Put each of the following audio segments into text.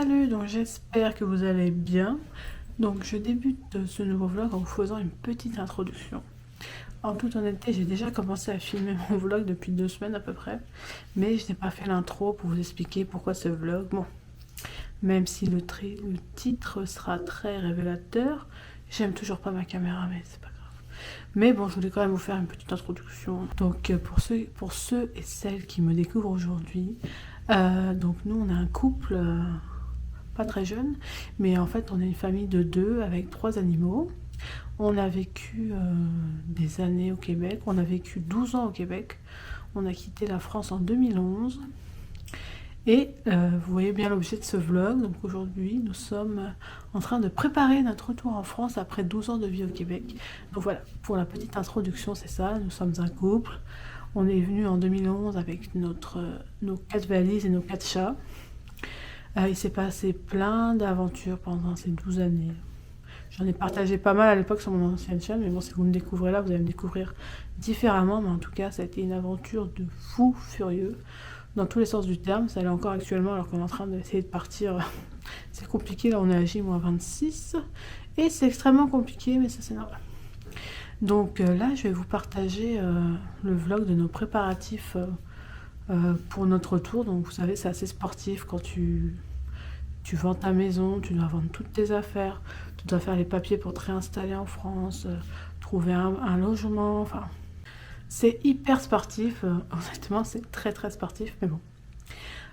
Salut, donc j'espère que vous allez bien. Donc je débute ce nouveau vlog en vous faisant une petite introduction. En toute honnêteté, j'ai déjà commencé à filmer mon vlog depuis 2 semaines à peu près, mais je n'ai pas fait l'intro pour vous expliquer pourquoi ce vlog. Bon, même si le titre sera très révélateur, j'aime toujours pas ma caméra, mais c'est pas grave. Mais bon, je voulais quand même vous faire une petite introduction. Donc pour ceux et celles qui me découvrent aujourd'hui, donc nous on a un couple pas très jeune, mais en fait on est une famille de 2 avec 3 animaux. On a vécu des années au Québec, on a vécu 12 ans au Québec, on a quitté la France en 2011. Et vous voyez bien l'objet de ce vlog. Donc aujourd'hui nous sommes en train de préparer notre retour en France après 12 ans de vie au Québec. Donc voilà, pour la petite introduction c'est ça, nous sommes un couple. On est venu en 2011 avec nos 4 valises et nos 4 chats. Il s'est passé plein d'aventures pendant ces 12 années. J'en ai partagé pas mal à l'époque sur mon ancienne chaîne, mais bon, si vous me découvrez là, vous allez me découvrir différemment. Mais en tout cas, ça a été une aventure de fou furieux, dans tous les sens du terme. Ça l'est encore actuellement, alors qu'on est en train d'essayer de partir. C'est compliqué, là on est à J-26, et c'est extrêmement compliqué, mais ça c'est normal. Donc là, je vais vous partager le vlog de nos préparatifs pour notre retour. Donc vous savez, c'est assez sportif quand tu vends ta maison, tu dois vendre toutes tes affaires, tu dois faire les papiers pour te réinstaller en France, trouver un logement, enfin c'est hyper sportif, honnêtement c'est très très sportif, mais bon.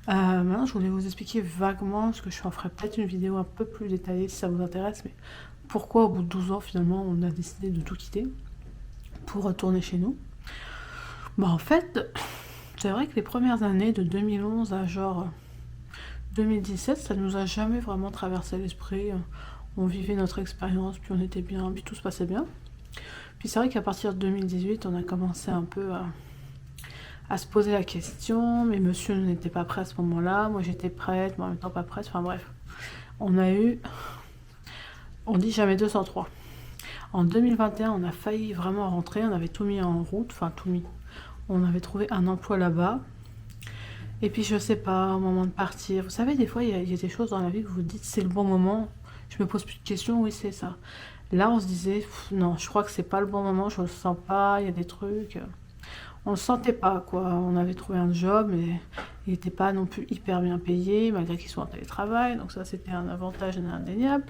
Maintenant je voulais vous expliquer vaguement, ce que je en ferai peut-être une vidéo un peu plus détaillée si ça vous intéresse, mais pourquoi au bout de 12 ans finalement on a décidé de tout quitter pour retourner chez nous. Bah en fait, c'est vrai que les premières années de 2011 à genre 2017, ça nous a jamais vraiment traversé l'esprit. On vivait notre expérience, puis on était bien, puis tout se passait bien. Puis c'est vrai qu'à partir de 2018, on a commencé un peu à se poser la question, mais monsieur n'était pas prêt à ce moment-là, moi j'étais prête, mais en même temps pas prête, enfin bref. On dit jamais 203. En 2021, on a failli vraiment rentrer, on avait tout mis en route, enfin tout mis. On avait trouvé un emploi là-bas. Et puis je sais pas, au moment de partir, vous savez, des fois il y a des choses dans la vie que vous vous dites c'est le bon moment, je me pose plus de questions, oui c'est ça. Là on se disait, non, je crois que c'est pas le bon moment, je le sens pas, il y a des trucs. On le sentait pas quoi, on avait trouvé un job, mais il était pas non plus hyper bien payé, malgré qu'il soit en télétravail, donc ça c'était un avantage indéniable.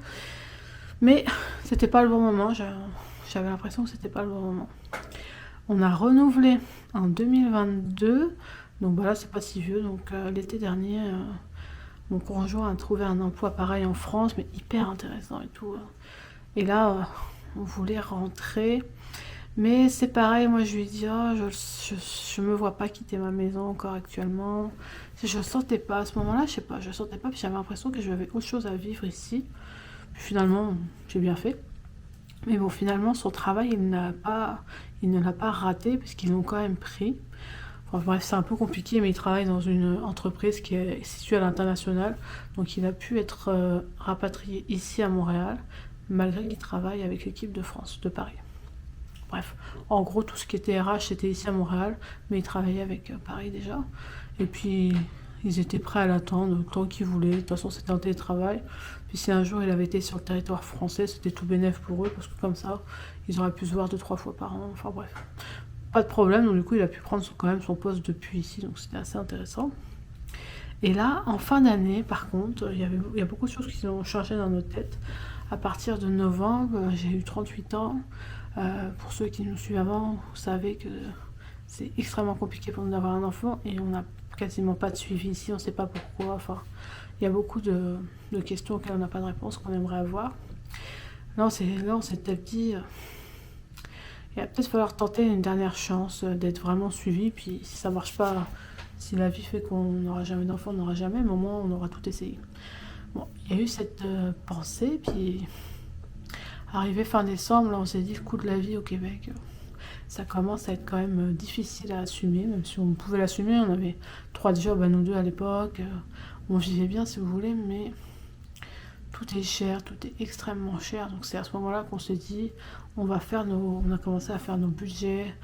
Mais c'était pas le bon moment, j'avais l'impression que c'était pas le bon moment. On a renouvelé en 2022, donc voilà, c'est pas si vieux. Donc l'été dernier, mon conjoint a trouvé un emploi pareil en France, mais hyper intéressant et tout. Et là, on voulait rentrer, mais c'est pareil, moi je lui ai dit, oh, je me vois pas quitter ma maison encore actuellement. Je sentais pas, à ce moment-là, je sais pas, je sentais pas, puis j'avais l'impression que j'avais autre chose à vivre ici. Puis finalement, j'ai bien fait. Mais bon, finalement, son travail, il ne l'a pas raté, puisqu'ils l'ont quand même pris. Enfin, bref, c'est un peu compliqué, mais il travaille dans une entreprise qui est située à l'international. Donc il a pu être rapatrié ici à Montréal, malgré qu'il travaille avec l'équipe de France, de Paris. Bref, en gros, tout ce qui était RH, c'était ici à Montréal, mais il travaillait avec Paris déjà. Et puis, ils étaient prêts à l'attendre tant qu'ils voulaient. De toute façon, c'était en télétravail. Puis si un jour il avait été sur le territoire français, c'était tout bénef pour eux, parce que comme ça, ils auraient pu se voir 2-3 fois par an. Enfin bref, pas de problème. Donc du coup, il a pu prendre quand même son poste depuis ici, donc c'était assez intéressant. Et là, en fin d'année, par contre, il y a beaucoup de choses qui ont changé dans nos têtes. À partir de novembre, j'ai eu 38 ans. Pour ceux qui nous suivent avant, vous savez que c'est extrêmement compliqué pour nous d'avoir un enfant, et on n'a quasiment pas de suivi ici, on ne sait pas pourquoi. Enfin, il y a beaucoup de questions auxquelles on n'a pas de réponse, qu'on aimerait avoir. Là, on s'est peut-être dit, il va peut-être falloir tenter une dernière chance d'être vraiment suivi, puis si ça marche pas, si la vie fait qu'on n'aura jamais d'enfant, on n'aura jamais, mais au moins on aura tout essayé. Bon, il y a eu cette pensée, puis arrivé fin décembre, là on s'est dit le coût de la vie au Québec, ça commence à être quand même difficile à assumer, même si on pouvait l'assumer, on avait 3 jobs à nous deux à l'époque, on vivait bien si vous voulez, mais tout est cher, tout est extrêmement cher. Donc c'est à ce moment-là qu'on s'est dit, on a commencé à faire nos budgets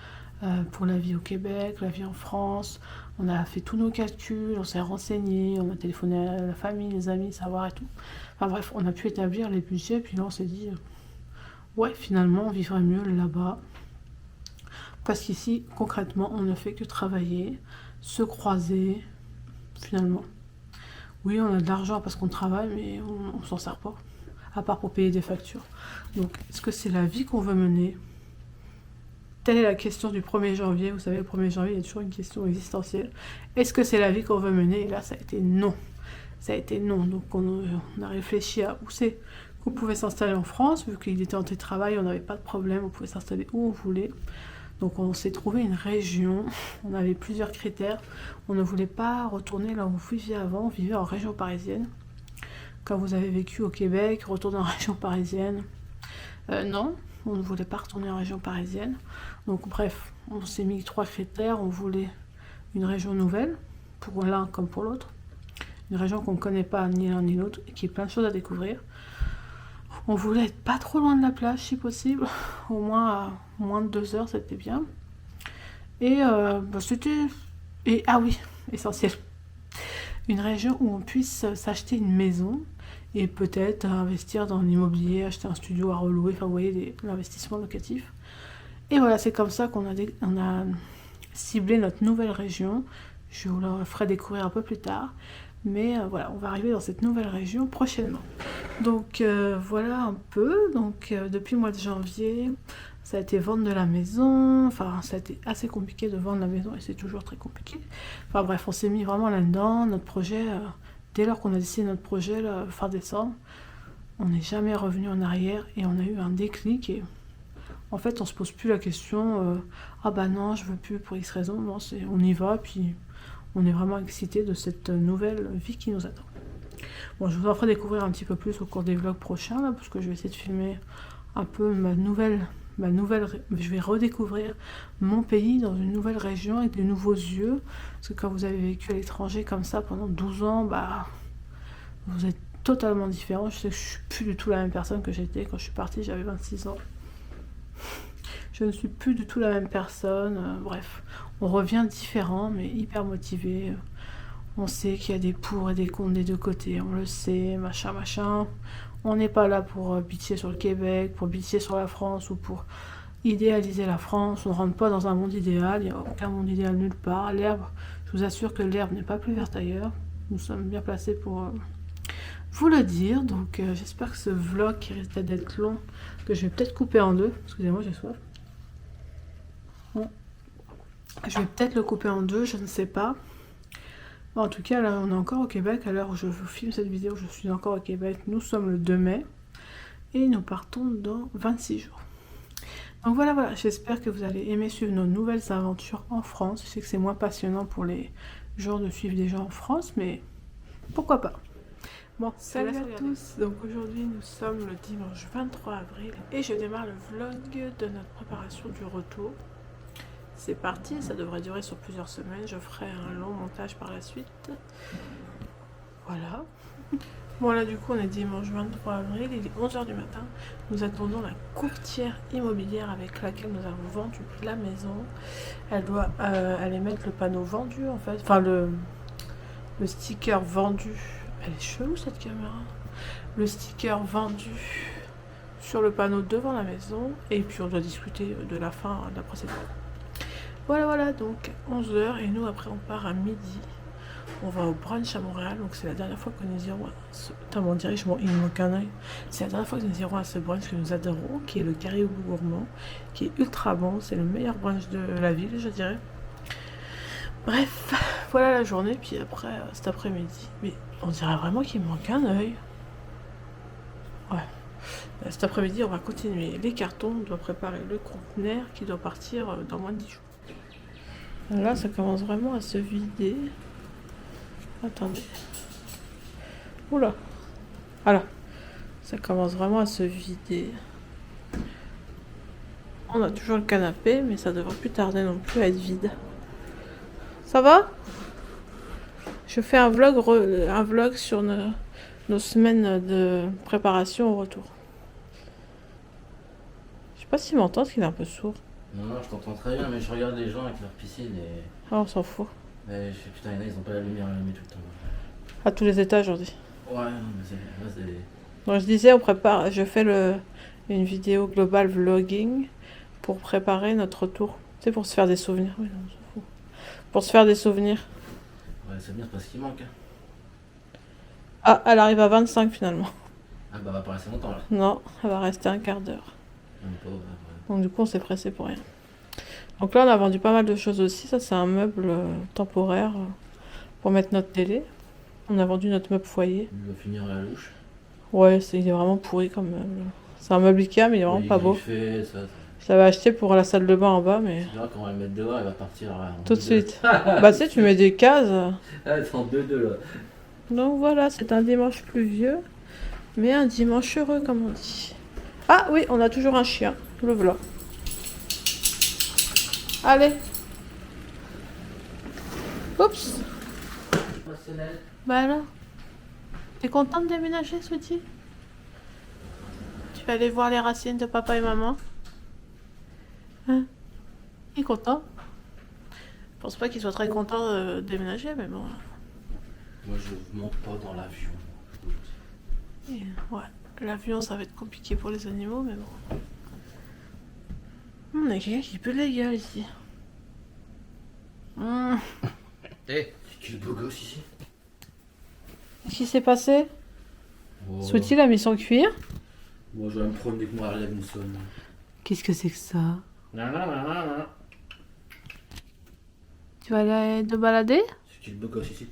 pour la vie au Québec, la vie en France. On a fait tous nos calculs, on s'est renseigné, on a téléphoné à la famille, les amis, savoir et tout. Enfin bref, on a pu établir les budgets, puis là on s'est dit, ouais, finalement on vivrait mieux là-bas. Parce qu'ici, concrètement, on ne fait que travailler, se croiser, finalement. Oui, on a de l'argent parce qu'on travaille, mais on s'en sert pas, à part pour payer des factures. Donc, est-ce que c'est la vie qu'on veut mener? Telle est la question du 1er janvier. Vous savez, le 1er janvier, il y a toujours une question existentielle. Est-ce que c'est la vie qu'on veut mener? Et là, ça a été non. Ça a été non. Donc, on a réfléchi à où c'est qu'on pouvait s'installer en France. Vu qu'il était en télétravail, on n'avait pas de problème. On pouvait s'installer où on voulait. Donc, on s'est trouvé une région. On avait plusieurs critères. On ne voulait pas retourner là où on vivait avant. On vivait en région parisienne. Quand vous avez vécu au Québec, retourner en région parisienne. Non. On ne voulait pas retourner en région parisienne. Donc bref, on s'est mis 3 critères. On voulait une région nouvelle, pour l'un comme pour l'autre. Une région qu'on ne connaît pas ni l'un ni l'autre, et qui a plein de choses à découvrir. On voulait être pas trop loin de la plage si possible. Au moins à moins de 2 heures, c'était bien. Et c'était... Et ah oui, essentiel. Une région où on puisse s'acheter une maison et peut-être investir dans l'immobilier, acheter un studio à relouer, enfin vous voyez, l'investissement locatif. Et voilà, c'est comme ça qu'on a ciblé notre nouvelle région. Je vous la ferai découvrir un peu plus tard. Mais voilà, on va arriver dans cette nouvelle région prochainement. Donc voilà un peu. Donc depuis le mois de janvier, ça a été vendre de la maison. Enfin, ça a été assez compliqué de vendre la maison et c'est toujours très compliqué. Enfin bref, on s'est mis vraiment là-dedans. Notre projet... Dès lors qu'on a décidé notre projet, là, fin décembre, on n'est jamais revenu en arrière et on a eu un déclic. Et en fait, on se pose plus la question ah bah non, je veux plus pour X raison. Non, on y va, puis on est vraiment excité de cette nouvelle vie qui nous attend. Bon, je vous en ferai découvrir un petit peu plus au cours des vlogs prochains, là, parce que je vais essayer de filmer un peu je vais redécouvrir mon pays dans une nouvelle région avec de nouveaux yeux. Parce que quand vous avez vécu à l'étranger comme ça pendant 12 ans, bah, vous êtes totalement différent. Je sais que je suis plus du tout la même personne que j'étais quand je suis partie, j'avais 26 ans. Je ne suis plus du tout la même personne. Bref, on revient différent, mais hyper motivé. On sait qu'il y a des pour et des contre des deux côtés. On le sait, machin. On n'est pas là pour bitcher sur le Québec, pour bitcher sur la France ou pour idéaliser la France. On ne rentre pas dans un monde idéal. Il n'y a aucun monde idéal nulle part. L'herbe, je vous assure que l'herbe n'est pas plus verte ailleurs. Nous sommes bien placés pour vous le dire. Donc j'espère que ce vlog qui risque d'être long, que je vais peut-être couper en deux. Excusez-moi, j'ai soif. Bon. Je vais peut-être le couper en deux, je ne sais pas. Bon, en tout cas, là, on est encore au Québec. À l'heure où je vous filme cette vidéo, je suis encore au Québec. Nous sommes le 2 mai. Et nous partons dans 26 jours. Donc voilà. J'espère que vous allez aimer suivre nos nouvelles aventures en France. Je sais que c'est moins passionnant pour les gens de suivre des gens en France, mais pourquoi pas. Bon, salut à tous. Donc aujourd'hui, nous sommes le dimanche 23 avril. Et je démarre le vlog de notre préparation du retour. C'est parti, ça devrait durer sur plusieurs semaines. Je ferai un long montage par la suite. Voilà. Bon là du coup on est dimanche 23 avril, il est 11h du matin. Nous attendons la courtière immobilière avec laquelle nous avons vendu la maison. Elle doit aller mettre le panneau vendu en fait. Enfin le sticker vendu. Elle est chelou cette caméra. Le sticker vendu sur le panneau devant la maison. Et puis on doit discuter de la fin de la procédure. Voilà, donc 11h et nous après on part à midi. On va au brunch à Montréal, donc c'est la dernière fois que nous irons à ce... Putain, mon dirige, il me manque un œil. C'est la dernière fois que nous irons à ce brunch que nous adorons, qui est le Caribou Gourmand, qui est ultra bon, c'est le meilleur brunch de la ville, je dirais. Bref, voilà la journée, puis après, cet après-midi, mais on dirait vraiment qu'il me manque un œil. Ouais. Cet après-midi, on va continuer les cartons, on doit préparer le conteneur qui doit partir dans moins de 10 jours. Là, ça commence vraiment à se vider. Attendez. Oula. Voilà. Ça commence vraiment à se vider. On a toujours le canapé, mais ça devrait plus tarder non plus à être vide. Ça va? Je fais un vlog sur nos semaines de préparation au retour. Je sais pas s'il m'entend, parce qu'il est un peu sourd. Non, je t'entends très bien, mais je regarde les gens avec leur piscine et. Ah, on s'en fout. Mais je fais putain, il y en a, ils ont pas la lumière allumée tout le temps. À tous les étages, on dit. Ouais, non, mais c'est. Donc je disais, on prépare, je fais une vidéo global vlogging pour préparer notre retour. Tu sais, pour se faire des souvenirs. Oui, non, on s'en fout. Pour se faire des souvenirs. Ouais, ça vient parce qu'il manque. Hein. Ah, elle arrive à 25 finalement. Ah bah, elle va pas rester longtemps là. Non, elle va rester un quart d'heure. Pauvre, Donc du coup, on s'est pressé pour rien. Donc là, on a vendu pas mal de choses aussi. Ça, c'est un meuble temporaire pour mettre notre télé. On a vendu notre meuble foyer. Il va finir à la louche. Ouais, il est vraiment pourri comme meuble. C'est un meuble Ikea, mais il est vraiment pas beau. Ça. Je l'avais acheté pour la salle de bain en bas, mais... Tu verras quand on va le mettre dehors, il va partir tout de suite. Bah tu sais, tu mets des cases. Ah, c'est en 2-2 là. Donc voilà, c'est un dimanche pluvieux, mais un dimanche heureux, comme on dit. Ah oui, on a toujours un chien. Le voilà. Allez. Oups. Bah alors, t'es contente de déménager, Souti? Tu vas aller voir les racines de papa et maman? Hein? Il est content? Je pense pas qu'il soit très content de déménager, mais bon. Moi, je monte pas dans l'avion. Et, ouais, l'avion, ça va être compliqué pour les animaux, mais bon. On a quelqu'un qui pue la gueule ici. C'est qui le beau gosse ici? Qu'est-ce qui s'est passé? Oh. Souti a mis son cuir. Moi, je vais me prendre dès que moi relève une sonne. Qu'est-ce que c'est que ça? Non. Tu vas aller te balader? C'est qui le beau gosse ici?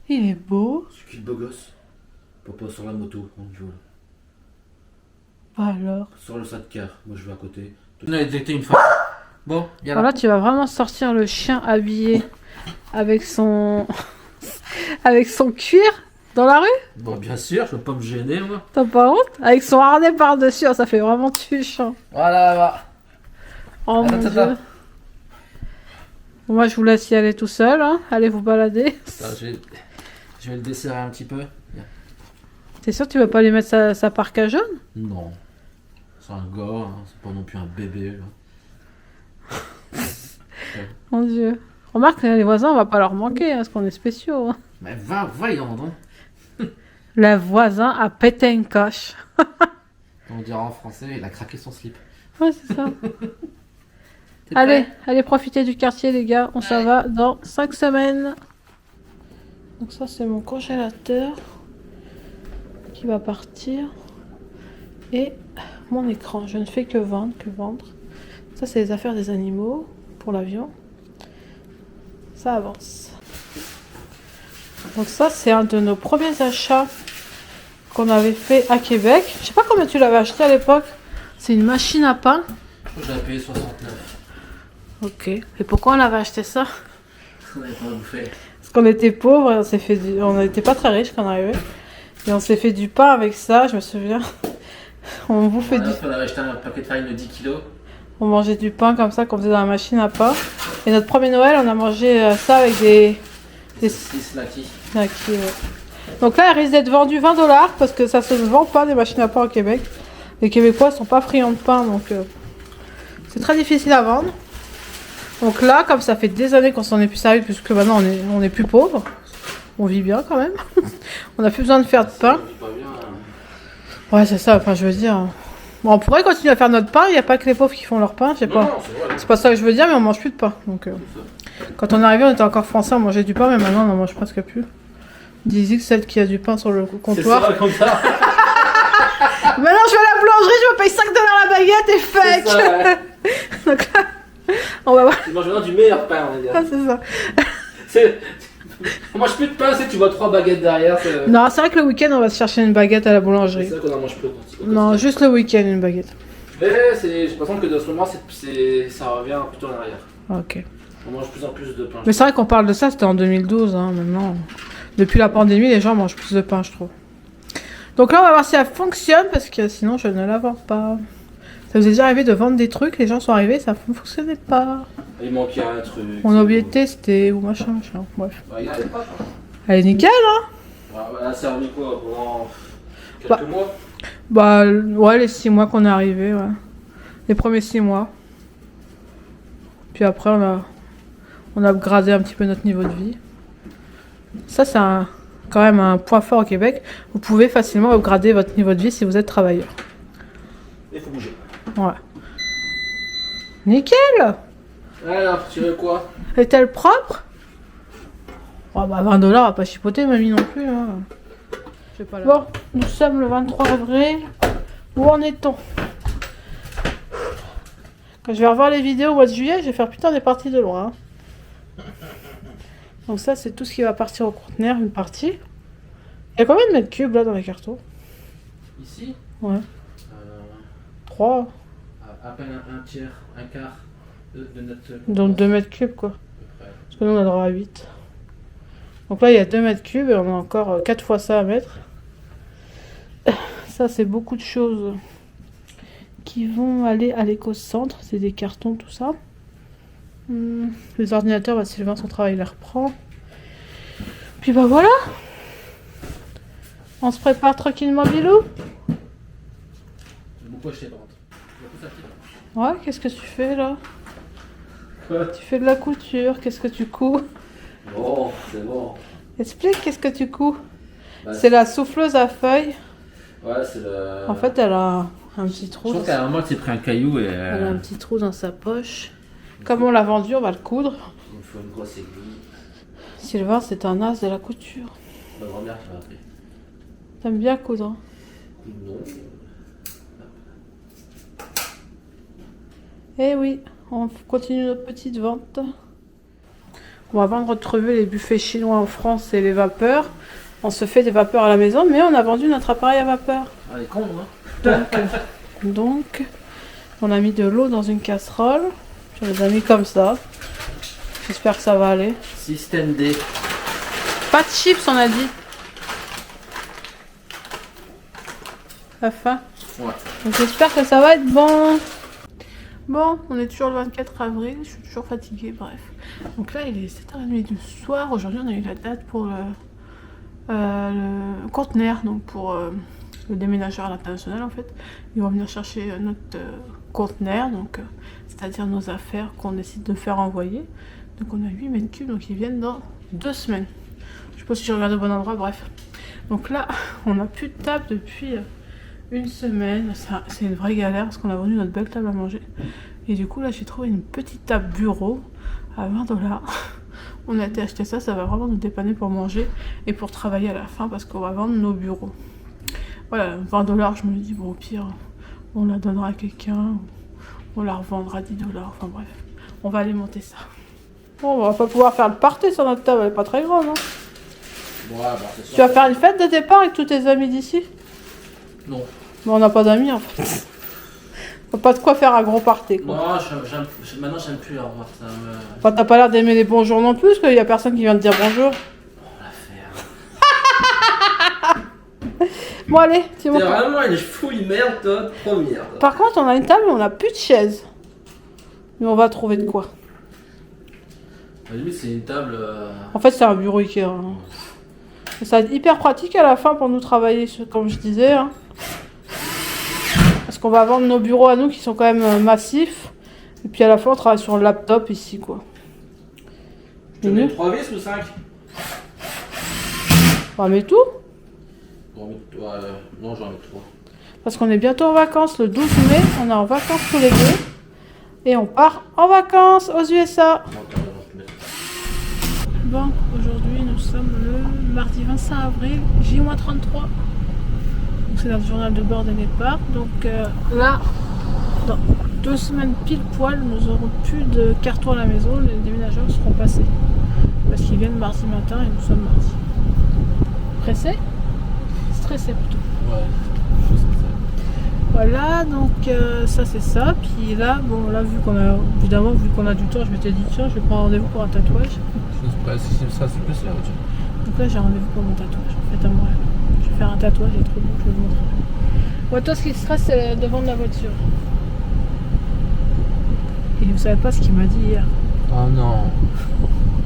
Il est beau. C'est qui le beau gosse? Papa sur la moto, on joue là. Bah alors. Sur le sidecar, moi je vais à côté. On a détecté une fois. Bon, y'a Voilà, tu vas vraiment sortir le chien habillé avec son avec son cuir dans la rue? Bon, bien sûr, je veux pas me gêner moi. T'as pas honte? Avec son harnais par-dessus, ça fait vraiment tuche. Hein. Voilà, là. Oh mon Dieu. Moi, je vous laisse y aller tout seul. Hein. Allez vous balader. Je vais le desserrer un petit peu. T'es sûr que tu vas pas lui mettre sa parka jaune? Non. C'est un gars, hein. C'est pas non plus un bébé. Là. Mon Dieu. Remarque, les voisins, on va pas leur manquer, hein, parce qu'on est spéciaux. Hein. Mais voyons donc. Le voisin a pété une coche. On dira en français, il a craqué son slip. Ouais, c'est ça. Allez, profitez du quartier, les gars. On s'en va dans 5 semaines. Donc ça, c'est mon congélateur qui va partir. Et mon écran. Je ne fais que vendre, Ça, c'est les affaires des animaux pour l'avion. Ça avance. Donc ça, c'est un de nos premiers achats qu'on avait fait à Québec. Je sais pas combien tu l'avais acheté à l'époque. C'est une machine à pain. Je l'avais payé 69. Ok. Et pourquoi on avait acheté ça? On n'avait pas bouffé. Parce qu'on était pauvres, on n'était pas très riches quand on arrivait. Et on s'est fait du pain avec ça, je me souviens. On bouffait On avait acheté un paquet de farine de 10 kilos. On mangeait du pain comme ça qu'on faisait dans la machine à pain. Et notre premier Noël, on a mangé ça avec des Slacky. Ouais. Donc là, elle risque d'être vendue 20 $ parce que ça se vend pas des machines à pain au Québec. Les Québécois sont pas friands de pain, donc c'est très difficile à vendre. Donc là, comme ça fait des années qu'on s'en est plus servi, puisque maintenant on est plus pauvres, on vit bien quand même. On n'a plus besoin de faire de pain. Ouais, c'est ça. Enfin, je veux dire. Bon, on pourrait continuer à faire notre pain. Il n'y a pas que les pauvres qui font leur pain. Je sais pas. C'est pas ça que je veux dire, mais on mange plus de pain. Donc, quand on est arrivé, on était encore français, on mangeait du pain, mais maintenant on en mange presque plus. Dizzy, celle qui a du pain sur le comptoir. C'est ça, comme ça. Maintenant, je vais à la boulangerie, je me paye 5 $ la baguette et fake. Ça, ouais. Donc là, on va voir. Tu manges maintenant du meilleur pain, on va dire. Ah, c'est ça. On mange plus de pain, tu vois 3 baguettes derrière. Non, c'est vrai que le week-end, on va se chercher une baguette à la boulangerie. C'est ça qu'on en mange plus. Non, juste le week-end, une baguette. Mais j'ai l'impression que dans ce moment, ça revient plutôt en arrière. Ok. On mange de plus en plus de pain. Mais c'est vrai qu'on parle de ça, c'était en 2012, hein, maintenant. Depuis la pandémie, les gens mangent plus de pain, je trouve. Donc là, on va voir si elle fonctionne, parce que sinon, je ne la vends pas. Ça vous est déjà arrivé de vendre des trucs, les gens sont arrivés, ça ne fonctionnait pas. Il manquait un truc. On a oublié de tester, ou machin. Bref. Bah, il allait pas, Elle est nickel, hein? Elle a servi quoi pendant Quelques mois. Bah ouais, les 6 mois qu'on est arrivé, ouais. Les premiers 6 mois. Puis après on a upgradé un petit peu notre niveau de vie. Ça c'est quand même un point fort au Québec. Vous pouvez facilement upgrader votre niveau de vie si vous êtes travailleur. Il faut bouger. Ouais. Nickel! Alors, tu veux quoi? Est-elle propre? Oh bah 20 $, à pas chipoter mamie non plus. Hein. Bon, nous sommes le 23 avril. Où en est-on? Quand je vais revoir les vidéos au mois de juillet, je vais faire putain des parties de loin. Donc ça, c'est tout ce qui va partir au conteneur, une partie. Il y a combien de mètres cubes là dans les cartons? Ici? Ouais. 3. À peine un tiers, un quart de notre... Donc 2 mètres cubes quoi. À peu près. Parce que nous on a droit à 8. Donc là il y a 2 mètres cubes et on a encore 4 fois ça à mettre. Ça c'est beaucoup de choses qui vont aller à l'éco-centre. C'est des cartons, tout ça. Les ordinateurs, bah, Sylvain son travail il les reprend. Puis bah voilà. On se prépare tranquillement Bilou. J'ai beaucoup acheté par contre. Beaucoup ça pique. Ouais, qu'est-ce que tu fais là? Quoi? Tu fais de la couture, qu'est-ce que tu couds? Bon, c'est bon. Explique, qu'est-ce que tu couds? Bah, C'est la souffleuse à feuilles. Ouais, c'est le... En fait, elle a un petit je trou. crois qu'à un moment, elle s'est pris un caillou et... Elle a un petit trou dans sa poche. Comme on l'a vendu, on va le coudre. Il me faut une grosse aiguille. Sylvain, c'est un as de la couture. Ma grand-mère qui m'a appris. T'aimes bien coudre? Hein? Non. Eh oui, on continue notre petite vente. Bon, avant de retrouver les buffets chinois en France et les vapeurs, on se fait des vapeurs à la maison, mais on a vendu notre appareil à vapeur. Ah, les cons, hein. Donc, on a mis de l'eau dans une casserole. Je les ai mis comme ça. J'espère que ça va aller. Système D. Pas de chips, on a dit. La fin. Ouais. Donc j'espère que ça va être bon. Bon, on est toujours le 24 avril, je suis toujours fatiguée, bref. Donc là, il est 7h30 du soir. Aujourd'hui, on a eu la date pour le conteneur, donc pour le déménageur à l'international en fait. Ils vont venir chercher notre conteneur, donc c'est-à-dire nos affaires qu'on décide de faire envoyer. Donc on a 8 mètres cubes, donc ils viennent dans 2 semaines. Je sais pas si je regarde au bon endroit, bref. Donc là, on n'a plus de table depuis... une semaine, c'est une vraie galère parce qu'on a vendu notre belle table à manger. Et du coup là j'ai trouvé une petite table bureau à 20 $. On a été acheter ça, ça va vraiment nous dépanner pour manger et pour travailler à la fin parce qu'on va vendre nos bureaux. Voilà, 20 $, je me dis bon au pire on la donnera à quelqu'un, on la revendra 10 $, enfin bref, on va aller monter ça. Bon, on va pas pouvoir faire le party sur notre table, elle est pas très grande. Hein. Ouais, bah, c'est sûr. Tu vas faire une fête de départ avec tous tes amis d'ici? Non. Mais on n'a pas d'amis en fait. Pas de quoi faire un gros party quoi. Non, maintenant j'aime plus la revoir. Ça me... Enfin, t'as pas l'air d'aimer les bonjours non plus, parce qu'il y a personne qui vient te dire bonjour. On va faire. Bon allez, c'est bon. T'es vraiment une fouille merde, toi. Trop merde. Par contre, on a une table mais on a plus de chaises. Mais on va trouver de quoi. À la limite, c'est une table... En fait, c'est un bureau Ikea. Hein. Et ça va être hyper pratique à la fin pour nous travailler, comme je disais. Hein. Parce qu'on va vendre nos bureaux à nous qui sont quand même massifs. Et puis à la fin, on travaille sur le laptop ici, quoi. Tu mets 3 vis ou 5? On va mettre tout. Non, j'en mets 3. Parce qu'on est bientôt en vacances, le 12 mai. On est en vacances tous les deux. Et on part en vacances aux USA. Bon, aujourd'hui, nous sommes le mardi 25 avril, J-33. C'est notre journal de bord de départ. Donc là, dans 2 semaines pile poil, nous aurons plus de cartons à la maison. Les déménageurs seront passés. Parce qu'ils viennent mardi matin et nous sommes mardi. Pressé? Stressé plutôt. Ouais, je sais ça. Voilà, donc ça c'est ça. Puis là, bon, là, vu qu'on a, évidemment, vu qu'on a du temps, je m'étais dit, tiens, je vais prendre rendez-vous pour un tatouage. Ça, c'est plus là, tu vois. Donc là, j'ai rendez-vous pour mon tatouage, en fait, à Montréal. Je vais faire un tatouage, il est trop beau, je vais vous montrer. Ouais, toi, ce qui te stresse, c'est de vendre la voiture. Et vous savez pas ce qu'il m'a dit hier. Oh non.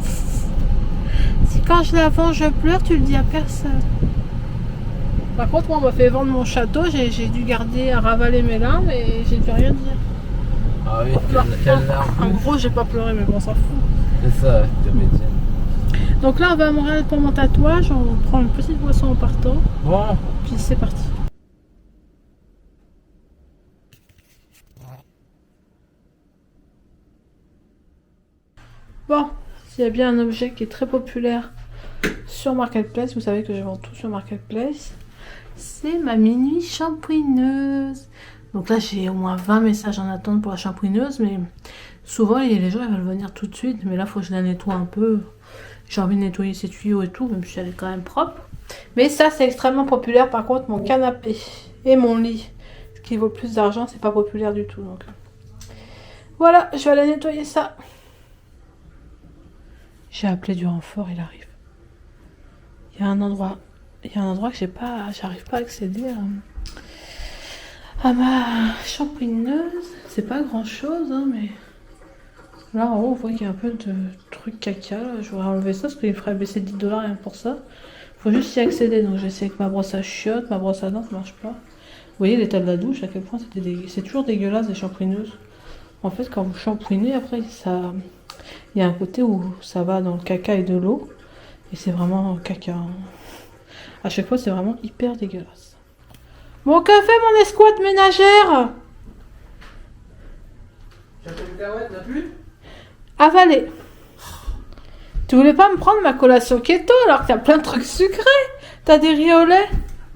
Si quand je la vends, je pleure, tu le dis à personne. Par contre, moi, on m'a fait vendre mon château, j'ai dû garder à ravaler mes larmes et j'ai dû rien dire. Ah oui, quelle larme. En gros, j'ai pas pleuré, mais bon, on s'en fout. C'est ça, comédienne. Donc là, on va à Montréal pour mon tatouage, on prend une petite boisson en partant, Bon. puis c'est parti. Bon, s'il y a bien un objet qui est très populaire sur Marketplace, vous savez que je vends tout sur Marketplace, c'est ma mini shampouineuse. Donc là, j'ai au moins 20 messages en attente pour la shampouineuse, mais souvent, les gens ils veulent venir tout de suite, mais là, il faut que je la nettoie un peu. J'ai envie de nettoyer ces tuyaux et tout, même si elle est quand même propre. Mais ça, c'est extrêmement populaire. Par contre, mon canapé et mon lit, ce qui vaut plus d'argent, c'est pas populaire du tout. Donc voilà, je vais aller nettoyer ça. J'ai appelé du renfort, il arrive. Il y a un endroit que j'arrive pas à accéder à ma shampouineuse. C'est pas grand chose, hein, mais là en haut on voit qu'il y a un peu de trucs caca. Là. Je voudrais enlever ça parce qu'il ferait baisser 10 $ rien que pour ça. Faut juste y accéder. Donc j'essaie avec ma brosse à chiottes, ma brosse à dents, ça marche pas. Vous voyez l'état de la douche, à quel point c'est toujours dégueulasse les shampouineuses. En fait, quand vous shampouinez, après ça. Il y a un côté où ça va dans le caca et de l'eau. Et c'est vraiment caca. Hein. À chaque fois, c'est vraiment hyper dégueulasse. Bon, que fait mon escouade ménagère? T'as plus? Avalé. Tu voulais pas me prendre ma collation keto alors que t'as plein de trucs sucrés? T'as des riz au lait?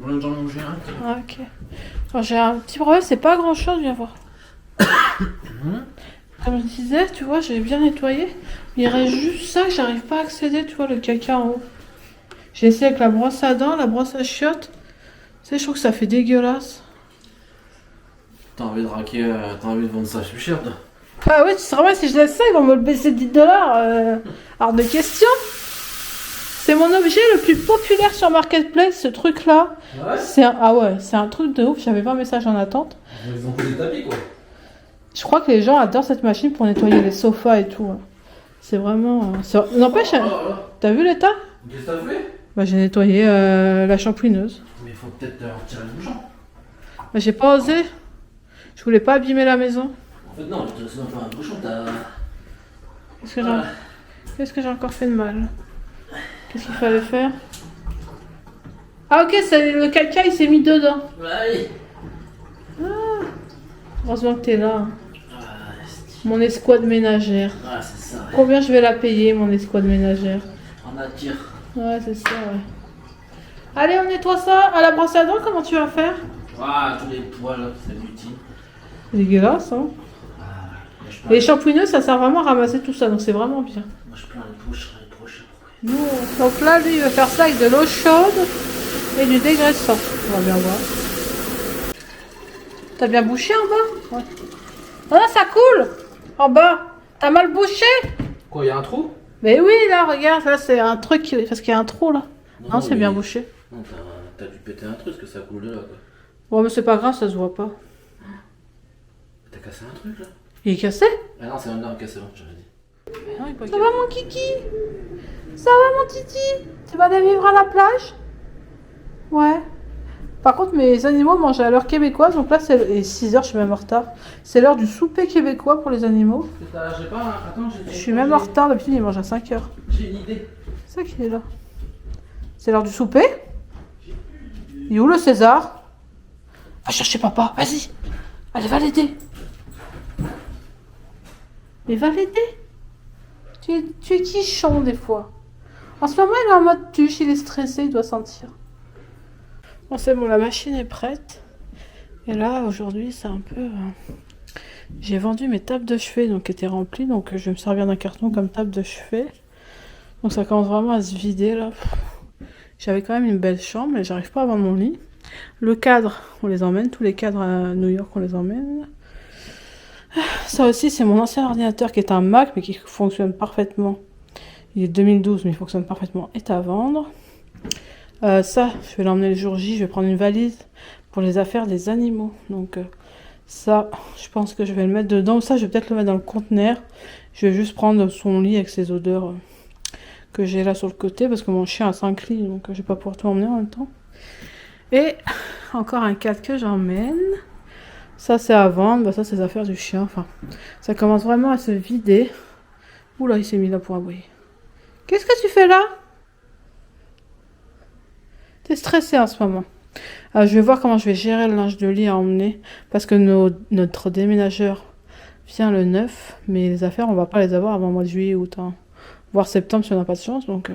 J'en ai mangé un. Ah, ok. Alors, j'ai un petit problème, c'est pas grand chose, viens voir. Comme je disais, tu vois, j'ai bien nettoyé. Il reste juste ça que j'arrive pas à accéder, tu vois, le caca en haut. J'ai essayé avec la brosse à dents, la brosse à chiottes. Tu sais, je trouve que ça fait dégueulasse. T'as envie de raquer, t'as envie de vendre ça plus cher, toi? Ah ouais, tu sais vraiment, si je laisse ça, ils vont me le baisser 10 $. Hors de question. C'est mon objet le plus populaire sur Marketplace, ce truc-là. Ouais. C'est un truc de ouf. J'avais 20 messages en attente. Ils ont fait des tapis, quoi. Je crois que les gens adorent cette machine pour nettoyer les sofas et tout. Hein. C'est vraiment... N'empêche, t'as vu l'état? Qu'est-ce que t'as fait? Bah, j'ai nettoyé la shampouineuse. Mais il faut peut-être retirer le bouchon. Bah, j'ai pas osé. Je voulais pas abîmer la maison. En fait, non, c'est pas un bouchon, t'as. Qu'est-ce que j'ai encore fait de mal? Qu'est-ce qu'il fallait faire? Ah ok, le caca il s'est mis dedans. Ouais. Heureusement que t'es là. Hein. Ouais, Mon escouade ménagère. ouais, c'est ça. Ouais. Combien je vais la payer mon escouade ménagère? On attire. Ouais, c'est ça, ouais. Allez, on nettoie ça à la brosse à dents, comment tu vas faire? Ah, tous les poils, c'est utile. C'est dégueulasse, hein. Et les shampouineuses, ça sert vraiment à ramasser tout ça, donc c'est vraiment bien. Moi, je plains les bouches les prochains. Donc là, lui, il va faire ça avec de l'eau chaude et du dégraissant. On va bien voir. T'as bien bouché en bas? Ouais. Ah, ça coule en bas. T'as mal bouché? Quoi, il y a un trou? Mais oui, là, regarde, là, c'est un truc, parce qu'il y a un trou, là. Non, c'est bien bouché. Non, t'as dû péter un truc, parce que ça coule de là, quoi. Bon, mais c'est pas grave, ça se voit pas. T'as cassé un truc, là? Il est cassé? Ah non, c'est un arbre cassé, j'avais dit. Ça va, mon kiki? Ça va, mon titi? Tu vas aller vivre à la plage? Ouais. Par contre, mes animaux mangent à l'heure québécoise, donc là, c'est 6 h, je suis même en retard. C'est l'heure du souper québécois pour les animaux. J'ai pas... Attends, Je suis même en retard, d'habitude, ils mangent à 5 h. J'ai une idée. C'est ça qui est là. C'est l'heure du souper? Il est où le César? Va chercher papa, vas-y. Allez, va l'aider. Mais va l'aider. Tu es quichon des fois. En ce moment, il est en mode tuche, il est stressé, il doit sentir. Bon, c'est bon, la machine est prête. Et là, aujourd'hui, c'est un peu... J'ai vendu mes tables de chevet, donc qui étaient remplies. Donc, je vais me servir d'un carton comme table de chevet. Donc, ça commence vraiment à se vider, là. J'avais quand même une belle chambre, mais j'arrive pas à vendre mon lit. Le cadre, on les emmène. Tous les cadres à New York, on les emmène. Ça aussi, c'est mon ancien ordinateur qui est un Mac, mais qui fonctionne parfaitement. Il est 2012, mais il fonctionne parfaitement. Est à vendre. Ça, je vais l'emmener le jour J. Je vais prendre une valise pour les affaires des animaux. Donc, ça, je pense que je vais le mettre dedans. Ça, je vais peut-être le mettre dans le conteneur. Je vais juste prendre son lit avec ses odeurs que j'ai là sur le côté. Parce que mon chien a 5 lits, donc je vais pas pouvoir tout emmener en même temps. Et encore un cadre que j'emmène. Ça c'est à vendre, bah, ça c'est les affaires du chien. Enfin, ça commence vraiment à se vider. Oula, il s'est mis là pour aboyer. Qu'est-ce que tu fais là? T'es stressé en ce moment. Je vais voir comment je vais gérer le linge de lit à emmener. Parce que notre déménageur vient le 9. Mais les affaires, on va pas les avoir avant le mois de juillet, août. Hein. Voire septembre si on n'a pas de chance. Donc,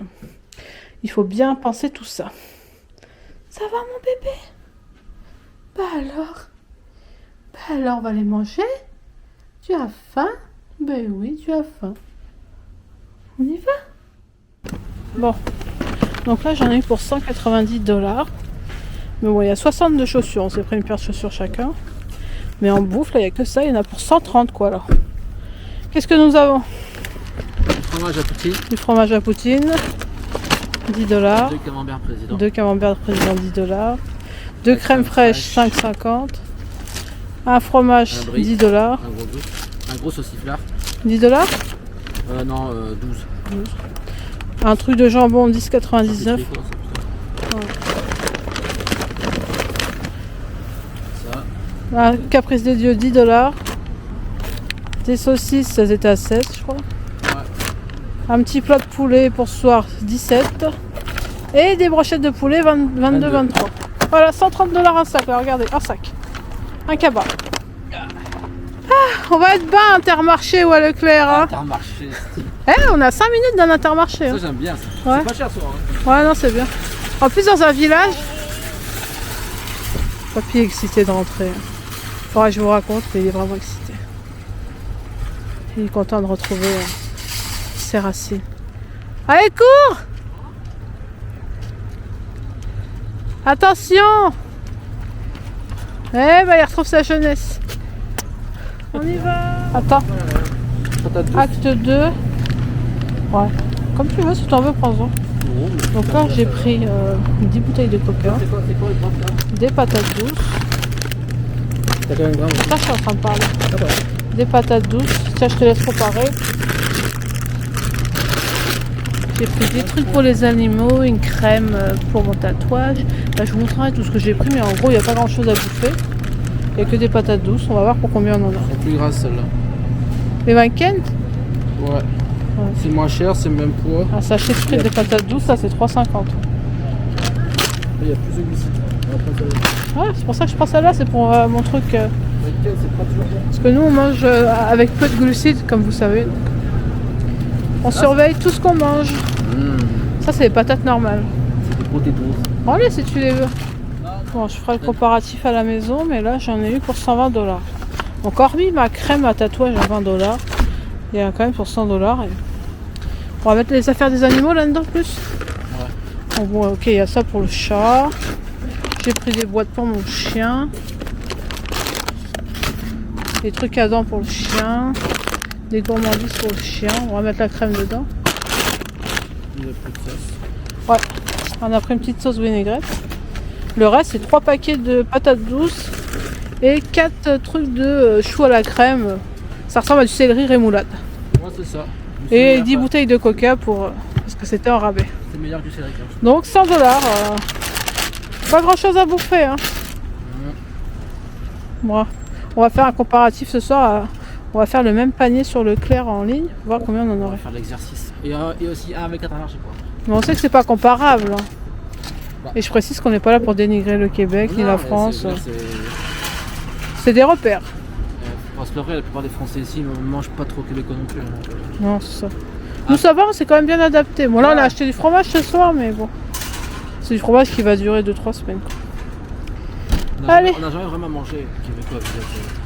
il faut bien penser tout ça. Ça va mon bébé? Bah alors, on va les manger? Tu as faim? Ben oui, tu as faim. On y va? Bon. Donc là, j'en ai eu pour 190 $. Mais bon, il y a 62 chaussures. On s'est pris une paire de chaussures chacun. Mais en bouffe, là, il n'y a que ça. Il y en a pour 130, quoi, là. Qu'est-ce que nous avons? Du fromage à poutine. Du fromage à poutine. 10 $. 2 camemberts président. 2 camemberts président, 10 $. 2 crèmes fraîches, 5,50 $. Un fromage, Un brie. 10 $. Un gros sauciflard. 10 $. Non, 12. Un truc de jambon, 10,99 $. Ça. Un caprice des dieux, 10 $. Des saucisses, elles étaient à 16, je crois. Ouais. Un petit plat de poulet pour ce soir, 17. Et des brochettes de poulet, 22, 23. Voilà, 130 $ un sac, là, regardez, un sac. Un cabas. On va être bas à Intermarché ou à Leclerc. Hein. Intermarché. On a 5 minutes d'un Intermarché. Ça, Hein. j'aime bien ça. Ouais. C'est pas cher, ça. Hein. Ouais, non, c'est bien. En plus, dans un village. Papy est excité de rentrer. Faudra que je vous raconte, mais il est vraiment excité. Il est content de retrouver ses racines. Allez, cours! Attention! Eh ben, il retrouve sa jeunesse. On y va! Attends. Acte 2. Ouais. Comme tu veux, si tu en veux, prends-en. Donc là, j'ai pris 10 bouteilles de coca, C'est quoi le drap là? des patates douces. T'as combien de grammes? Ça, je suis en train de parler. Ah bah. Des patates douces. Tiens, je te laisse préparer. J'ai pris des trucs pour les animaux, une crème pour mon tatouage. Là, je vous montrerai tout ce que j'ai pris, mais en gros, il n'y a pas grand chose à bouffer. Il n'y a que des patates douces. On va voir pour combien on en a. Elles sont plus grasses celles-là. Les Wanken, Ouais. C'est moins cher, c'est le même poids. un sachet de frites des patates douces, ça c'est 3,50. Il y a plus de glucides. Ouais, c'est pour ça que je prends celle-là, c'est pour mon truc. C'est pas toujours bien. Parce que nous, on mange avec peu de glucides, comme vous savez. Donc, on surveille tout ce qu'on mange. Ça, c'est les patates normales. C'est des potatoes. Bon, allez, si tu les veux. Bon, je ferai le comparatif à la maison, mais là, j'en ai eu pour 120 $. Donc, hormis ma crème à tatouage à 20 $, il y a quand même pour 100 $. Et... on va mettre les affaires des animaux là-dedans plus. Ouais. Bon, ok, il y a ça pour le chat. J'ai pris des boîtes pour mon chien. Des trucs à dents pour le chien. Des gourmandises pour le chien. On va mettre la crème dedans. Il y a plus de sauce. Ouais, on a pris une petite sauce vinaigrette. Le reste, c'est 3 paquets de patates douces et 4 trucs de choux à la crème. Ça ressemble à du céleri rémoulade. Ouais, c'est ça. Et 10 bouteilles de coca pour parce que c'était en rabais. C'est meilleur que chez Ricard. Donc 100 $. Pas grand chose à bouffer. Hein. Bon, on va faire un comparatif ce soir. On va faire le même panier sur Leclerc en ligne, voir combien on en On va aurait. faire l'exercice. Et aussi un avec Intermarché quoi. Mais on sait que c'est pas comparable. Hein. Bah. Et je précise qu'on n'est pas là pour dénigrer le Québec ni Non, la mais France. c'est C'est des repères. faut se leurrer, la plupart des Français ici ne mangent pas trop québécois non plus. Donc, Non, c'est ça. Nous, ça va, c'est quand même bien adapté. Bon, là, on a acheté du fromage ce soir, mais bon. C'est du fromage qui va durer 2-3 semaines. Quoi. Allez. On n'a jamais vraiment mangé québécois.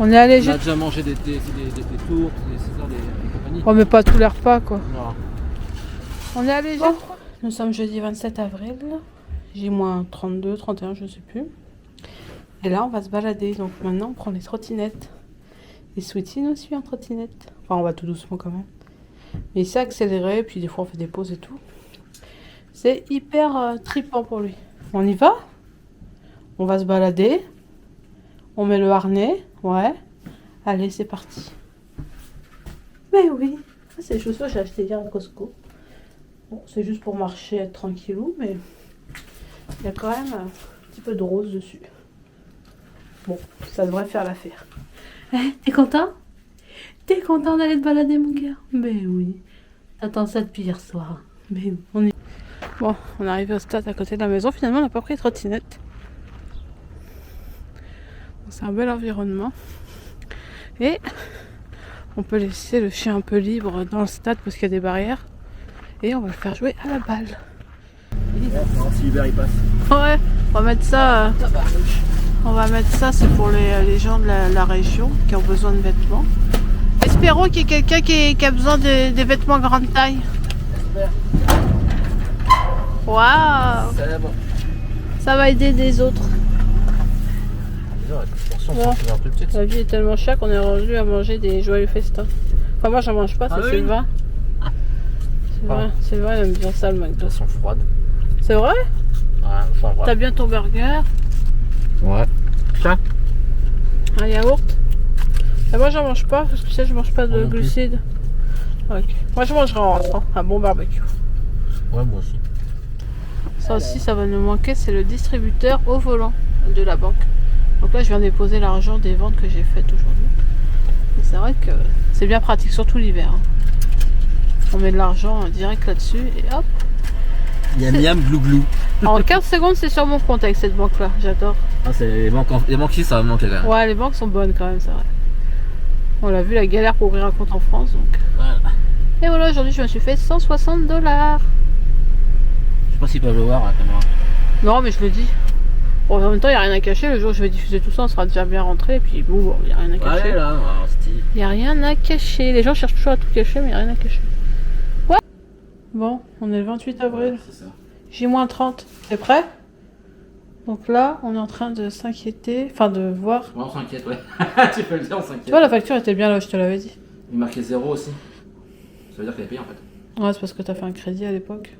On est allégé. On a déjà mangé des tours, des César, des compagnies. On met pas tous les repas, quoi. Non. On est allégé. Bon. Nous sommes jeudi 27 avril. J'ai moins 32, 31, je sais plus. Et là, on va se balader. Donc maintenant, on prend les trottinettes. Et Sweetie nous suit en trottinette. Enfin, on va tout doucement quand même. Mais il s'est accéléré, puis des fois on fait des pauses et tout. C'est hyper trippant pour lui. On y va? On va se balader. On met le harnais. Ouais. Allez, c'est parti. Mais oui. Ça, c'est les chaussures que j'ai achetées hier à Costco. Bon, c'est juste pour marcher, être tranquillou, mais il y a quand même petit peu de rose dessus. Bon, ça devrait faire l'affaire. T'es content? T'es content d'aller te balader, mon gars? Ben oui. T'attends ça depuis hier soir. Ben oui. Bon, on est arrivé au stade à côté de la maison. Finalement, on n'a pas pris de trottinette. C'est un bel environnement. Et on peut laisser le chien un peu libre dans le stade parce qu'il y a des barrières. Et on va le faire jouer à la balle. Si l'hiver il passe. Ouais, on va mettre ça. On va mettre ça, c'est pour les gens de la région qui ont besoin de vêtements. Espérons qu'il y ait quelqu'un qui a besoin des vêtements grande taille. Waouh! Ça va aider des autres. Bon, la vie est tellement chère qu'on est rendu à manger des joyeux festins. Enfin, moi j'en mange pas, c'est Sylvain. Sylvain il aime bien ça le McDo. Elles sont froides. C'est vrai? Ouais, enfin, T'as bien ton burger? Ouais. Ça? Un yaourt? Et moi j'en mange pas, parce que tu sais, je mange pas de glucides. Ok. Moi je mangerai en rentrant un bon barbecue. Ouais, moi aussi. Ça aussi, ça va nous manquer, c'est le distributeur au volant de la banque. Donc là, je viens déposer l'argent des ventes que j'ai faites aujourd'hui. Et c'est vrai que c'est bien pratique, surtout l'hiver. Hein. On met de l'argent direct là-dessus et hop. Miam miam glou glou. En 15 secondes, c'est sur mon compte avec cette banque-là. J'adore. Ah, c'est les banques ici, ça va me manquer quand même. Ouais, les banques sont bonnes quand même, c'est vrai. On l'a vu, la galère pour ouvrir un compte en France. Donc. Voilà. Et voilà, aujourd'hui, je me suis fait 160 $. Je sais pas s'ils peuvent le voir à la caméra. Non, mais je le dis. Bon, en même temps, il n'y a rien à cacher. Le jour où je vais diffuser tout ça, on sera déjà bien rentré. Et puis, bon, il n'y a rien à cacher. Ouais, là, Il n'y a rien à cacher. Les gens cherchent toujours à tout cacher, mais il n'y a rien à cacher. Ouais. Bon, on est le 28 avril. Ouais, c'est ça. J-30. T'es prêt? Donc là, on est en train de s'inquiéter. Enfin, de voir. Ouais, on s'inquiète, ouais. Tu peux le dire, on s'inquiète. Tu vois, la facture était bien là, je te l'avais dit. Il marquait 0 aussi. Ça veut dire qu'elle est payée en fait. Ouais, c'est parce que t'as fait un crédit à l'époque.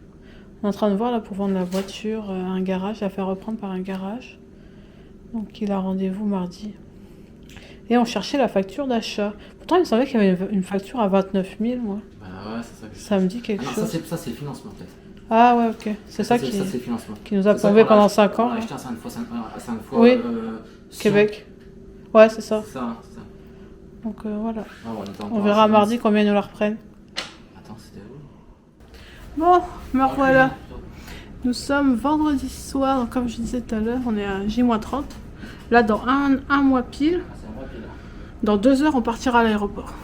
On est en train de voir là pour vendre la voiture à un garage, la faire reprendre par un garage. Donc il a rendez-vous mardi. Et on cherchait la facture d'achat. Pourtant il me semblait qu'il y avait une facture à 29 000 moi. Bah ouais, c'est ça que Ça me dit quelque chose. Ça c'est le financement en fait. Ah ouais, ok. C'est ça c'est le financement. qui nous a plombé pendant 5 ans. On a là. acheté un 5 fois Oui. Québec. Ouais, c'est ça. C'est ça, c'est ça. Donc voilà. Ah, bon, On verra mardi combien ils nous la reprennent. Attends, c'était où? Bon, me revoilà. Nous sommes vendredi soir, donc comme je disais tout à l'heure, on est à J-30. Là, dans un mois pile, C'est un mois pile. dans 2 heures, on partira à l'aéroport.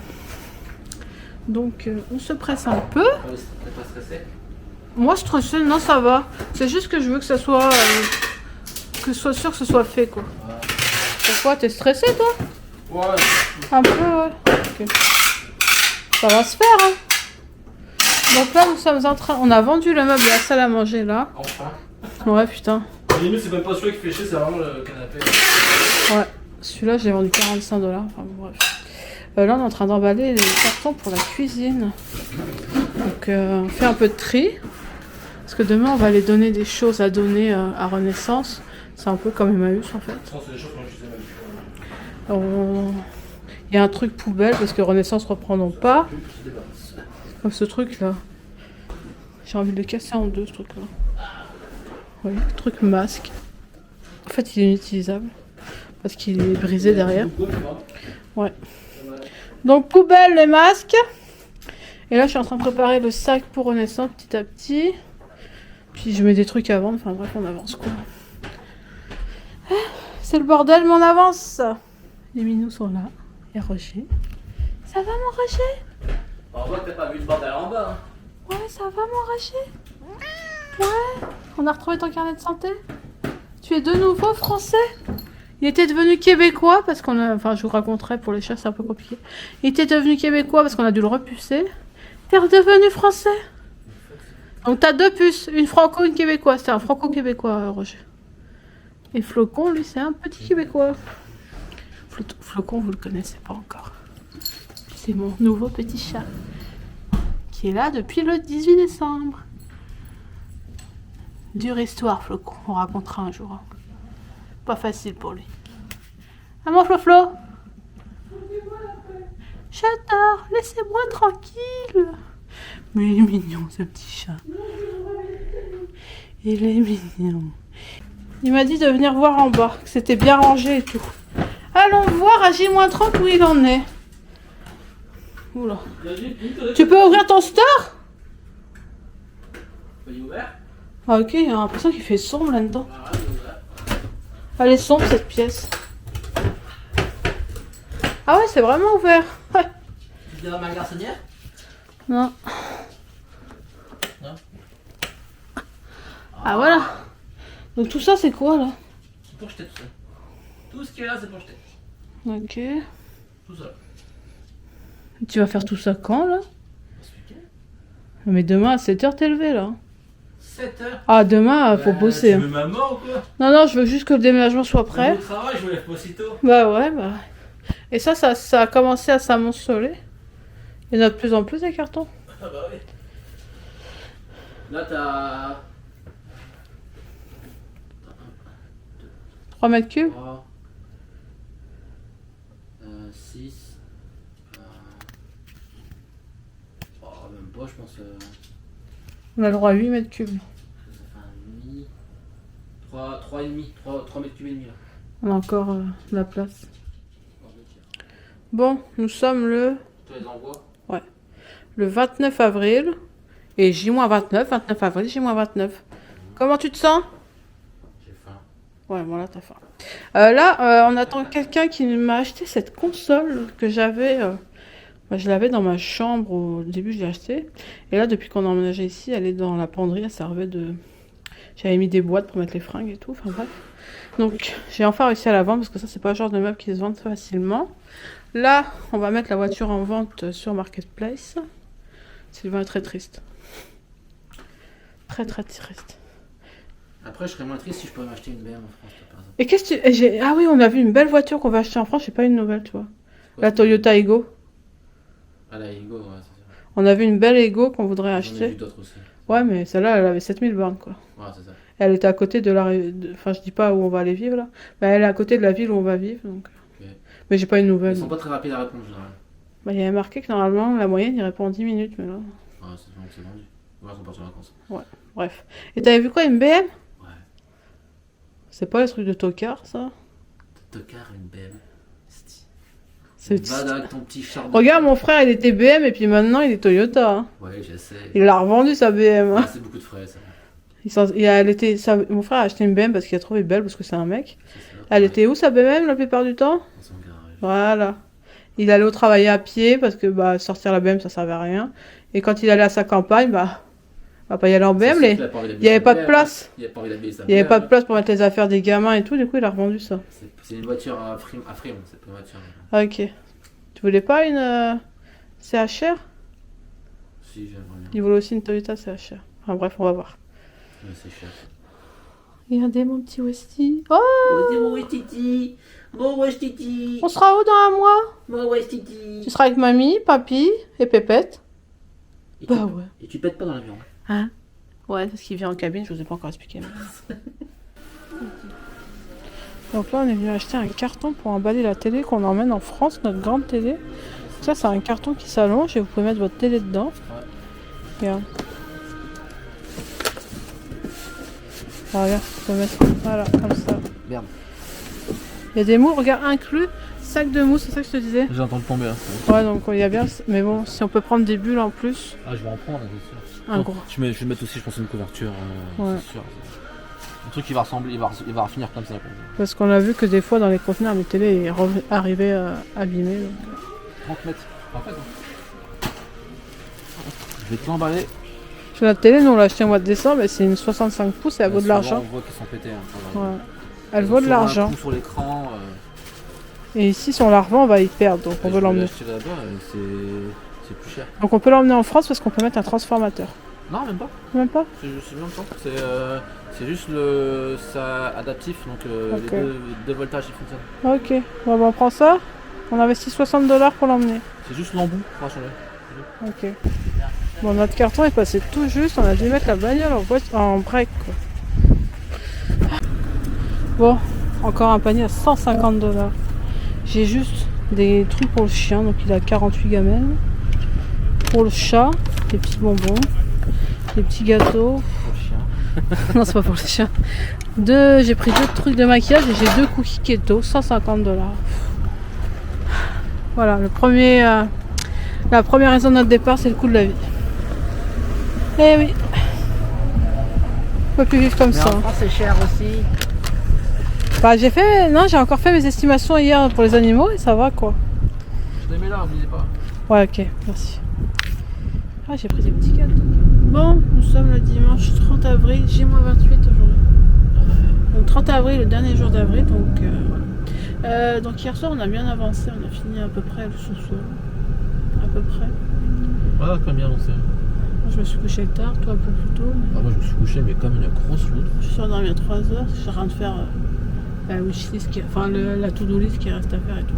Donc, on se presse un peu. T'es pas stressé? Moi, stressé, non, ça va. C'est juste que je veux que ça soit, que ce soit sûr que ce soit fait, quoi. Ouais. Pourquoi? T'es stressé, toi? Ouais. Un peu, ouais. Ok. Ça va se faire, hein. Donc là, nous sommes en train... On a vendu le meuble de la salle à manger, là. Enfin. Ouais, putain. Limite, c'est même pas celui qui fait chier, c'est vraiment le canapé. Ouais. Celui-là, je l'ai vendu 45 $. Enfin, bon, bref. Là, on est en train d'emballer les cartons pour la cuisine. Donc, on fait un peu de tri. Parce que demain, on va aller donner des choses à donner à Renaissance. C'est un peu comme Emmaüs, en fait. C'est des choses qu'on utilisait même. Il y a un truc poubelle, parce que Renaissance reprendront pas. Comme ce truc-là. J'ai envie de le casser en deux, ce truc-là. Oui, le truc masque. En fait, il est inutilisable. Parce qu'il est brisé derrière. Ouais. Donc, poubelle, les masques. Et là, je suis en train de préparer le sac pour Renaissance petit à petit. Puis, je mets des trucs à vendre. Enfin, bref, on avance, quoi. C'est le bordel, mais on avance. Les minous sont là. Et Roger. Ça va, mon Roger? On voit que t'as pas vu le bordel en bas. Ouais, ça va, mon Roger? Ouais. On a retrouvé ton carnet de santé? Tu es de nouveau français? Il était devenu québécois parce qu'on a... Enfin, je vous raconterai, pour les chats, c'est un peu compliqué. Il était devenu québécois parce qu'on a dû le repucer. T'es redevenu français? Donc t'as 2 puces, une franco, une québécoise. C'est un franco-québécois, Roger. Et Flocon, lui, c'est un petit québécois. Flocon, vous le connaissez pas encore. C'est mon nouveau petit chat. Qui est là depuis le 18 décembre. Dure histoire, Flocon. On racontera un jour. Hein. Pas facile pour lui. Ah mon Flo-Flo. J'adore, laissez-moi tranquille. Mais il est mignon, ce petit chat. Il est mignon. Il m'a dit de venir voir en bas, que c'était bien rangé et tout. Allons voir à J-30 où il en est. Oula. Tu peux ouvrir ton store? Il est ouvert? Ah ok, j'ai l'impression qu'il fait sombre là-dedans. Elle est sombre cette pièce. Ah ouais, c'est vraiment ouvert. Ouais. Tu viens dans ma garçonnière? Non. Non. Ah voilà. Donc tout ça c'est quoi là? C'est pour jeter tout ça. Tout ce qui est là, c'est pour jeter. Ok. Tout ça. Tu vas faire tout ça quand là? Ce week-end? Mais demain à 7h t'es levé là. 7 heures. Ah demain faut bosser. Tu veux ma mort ou quoi? Non non, je veux juste que le déménagement soit prêt. Au travail, je me lève pas aussitôt. Bah ouais, bah. Et ça a commencé à s'amonceler. Il y en a de plus en plus des cartons. Ah bah oui. Là t'as 3 mètres cubes. 3, 6, oh, même pas, je pense. On a le droit à 8 mètres cubes. Ça fait un demi. 3 mètres cubes et demi là. On a encore de la place. Bon, nous sommes Toi les envois? le 29 avril. Et J-29, 29 avril, J-29. Comment tu te sens? J'ai faim. Ouais, bon là t'as faim. Là, on attend quelqu'un qui m'a acheté cette console que j'avais. Je l'avais dans ma chambre au début, je l'ai achetée. Et là, depuis qu'on a emménagé ici, elle est dans la penderie. Elle servait de. J'avais mis des boîtes pour mettre les fringues et tout. Enfin bref. Donc, j'ai enfin réussi à la vendre parce que ça, c'est pas le genre de meuble qui se vendent facilement. Là, on va mettre la voiture en vente sur Marketplace. Sylvain est très triste. Très très triste. Après, je serais moins triste si je pouvais m'acheter une BM en France, par exemple. Et qu'est-ce que tu... Ah oui, on a vu une belle voiture qu'on va acheter en France. J'ai pas une nouvelle, tu vois. La Toyota Ego. Ah, la Ego, ouais, c'est ça. On a vu une belle Ego qu'on voudrait J'en ai acheter. vu d'autres aussi. Ouais, mais celle-là, elle avait 7000 bornes, quoi. Ouais, c'est ça. Elle était à côté de la... Enfin, je dis pas où on va aller vivre, là. Mais elle est à côté de la ville où on va vivre, donc... Ok. Mais j'ai pas une nouvelle. Ils sont donc. pas très rapides à répondre, en général. Bah, il y avait marqué que normalement, la moyenne, il répond en 10 minutes, mais là... Ouais, c'est vendu. Ouais, ils sont partis en vacances. Bref. Et t'avais vu quoi, une BM? Ouais. C'est pas les trucs de tocard, ça? Tocard, une BM. C'est... Va avec ton petit char. Regarde, mon frère, il était BM, et puis maintenant, il est Toyota, hein. Ouais, j'essaie. Il l'a revendu, sa BM, hein. Ah, c'est beaucoup de frais, ça. Mon frère a acheté une BM parce qu'il a trouvé belle, parce que c'est un mec. C'est ça. Elle était où, sa BM, la plupart du temps? Dans son garage. Voilà. Il allait au travail à pied, parce que bah, sortir la BM, ça servait à rien. Et quand il allait à sa campagne, bah, on va pas y aller en BM, Il il y avait pas de place. Il n'y a pas envie d'habiller sa Il y avait BM. pas de place pour mettre les affaires des gamins et tout, du coup, il a revendu ça. C'est une voiture à frime, c'est pas une voiture. Ah, ok. Tu voulais pas une CHR? Si, j'aimerais bien. Il voulait aussi une Toyota CHR. Enfin bref, on va voir. Mais c'est cher. Regardez mon petit Westy. Oh! Mon Westiti. Mon Westiti. On sera où dans un mois? Mon Westiti. Tu seras avec mamie, papy et Pépette. Et Bah tu, ouais. et tu pètes pas dans l'avion. Hein? Ouais, parce qu'il vient en cabine, je vous ai pas encore expliqué. Donc là, on est venu acheter un carton pour emballer la télé qu'on emmène en France, notre grande télé. Ça, c'est un carton qui s'allonge et vous pouvez mettre votre télé dedans. Regarde. Ah, regarde, tu peux mettre voilà, comme ça. Merde. Il y a des moules, regarde, inclus, sac de mousse, c'est ça que je te disais. J'entends tomber. Hein, Ouais, donc il y a bien, mais bon, si on peut prendre des bulles en plus, ah, je vais en prendre, c'est sûr. un gros. Je vais mettre aussi, je pense, une couverture. Ouais. C'est sûr. Un truc qui va ressembler, il va finir comme ça. Parce qu'on a vu que des fois dans les conteneurs, les télés arrivaient abîmées. Donc... 30 mètres. Parfait, hein. Je vais te l'emballer. Sur la télé, nous on l'a acheté au mois de décembre et c'est une 65 pouces et elle vaut de l'argent. On voit qu'ils sont pétés. Hein, Ouais. Elle vaut de l'argent. Sur l'écran. Et ici, si on la revend, on va y perdre, donc on veut l'emmener. C'est plus cher. Donc on peut l'emmener en France parce qu'on peut mettre un transformateur. Non, même pas. Même pas? C'est même pas. C'est juste ça adaptif, donc Ok. les deux voltages ils fonctionnent. Ok, bon, bah, on prend ça. On investit 60$ pour l'emmener. C'est juste l'embout pour changer. Ok. Bon, notre carton est passé tout juste. On a dû mettre la bagnole en break, quoi. Bon, encore un panier à 150$. J'ai juste des trucs pour le chien, donc il a 48 gamelles. Pour le chat, des petits bonbons, des petits gâteaux. Pour le chien. Non, c'est pas pour les chiens. J'ai pris 2 trucs de maquillage et j'ai 2 cookies keto, 150 $. Voilà, la première raison de notre départ, c'est le coût de la vie. Eh oui. On peut plus vivre comme Mais ça. en France, c'est cher aussi. Bah, j'ai encore fait mes estimations hier pour les animaux et ça va quoi. Je les mets là, n'oubliez pas. Ouais, ok, merci. Ah, j'ai pris des petits gâteaux. Bon, nous sommes le dimanche 30 avril, J-28 aujourd'hui. Donc 30 avril, le dernier jour d'avril, donc hier soir on a bien avancé, on a fini à peu près le sous-sol. À peu près. Voilà, comme bien avancé. Moi, je me suis couché tard, toi un peu plus tôt. Ah, moi je me suis couché mais comme une grosse loutre. Je suis endormie à 3 heures, je suis en train de faire la wishlist, la to-do list qui reste à faire et tout.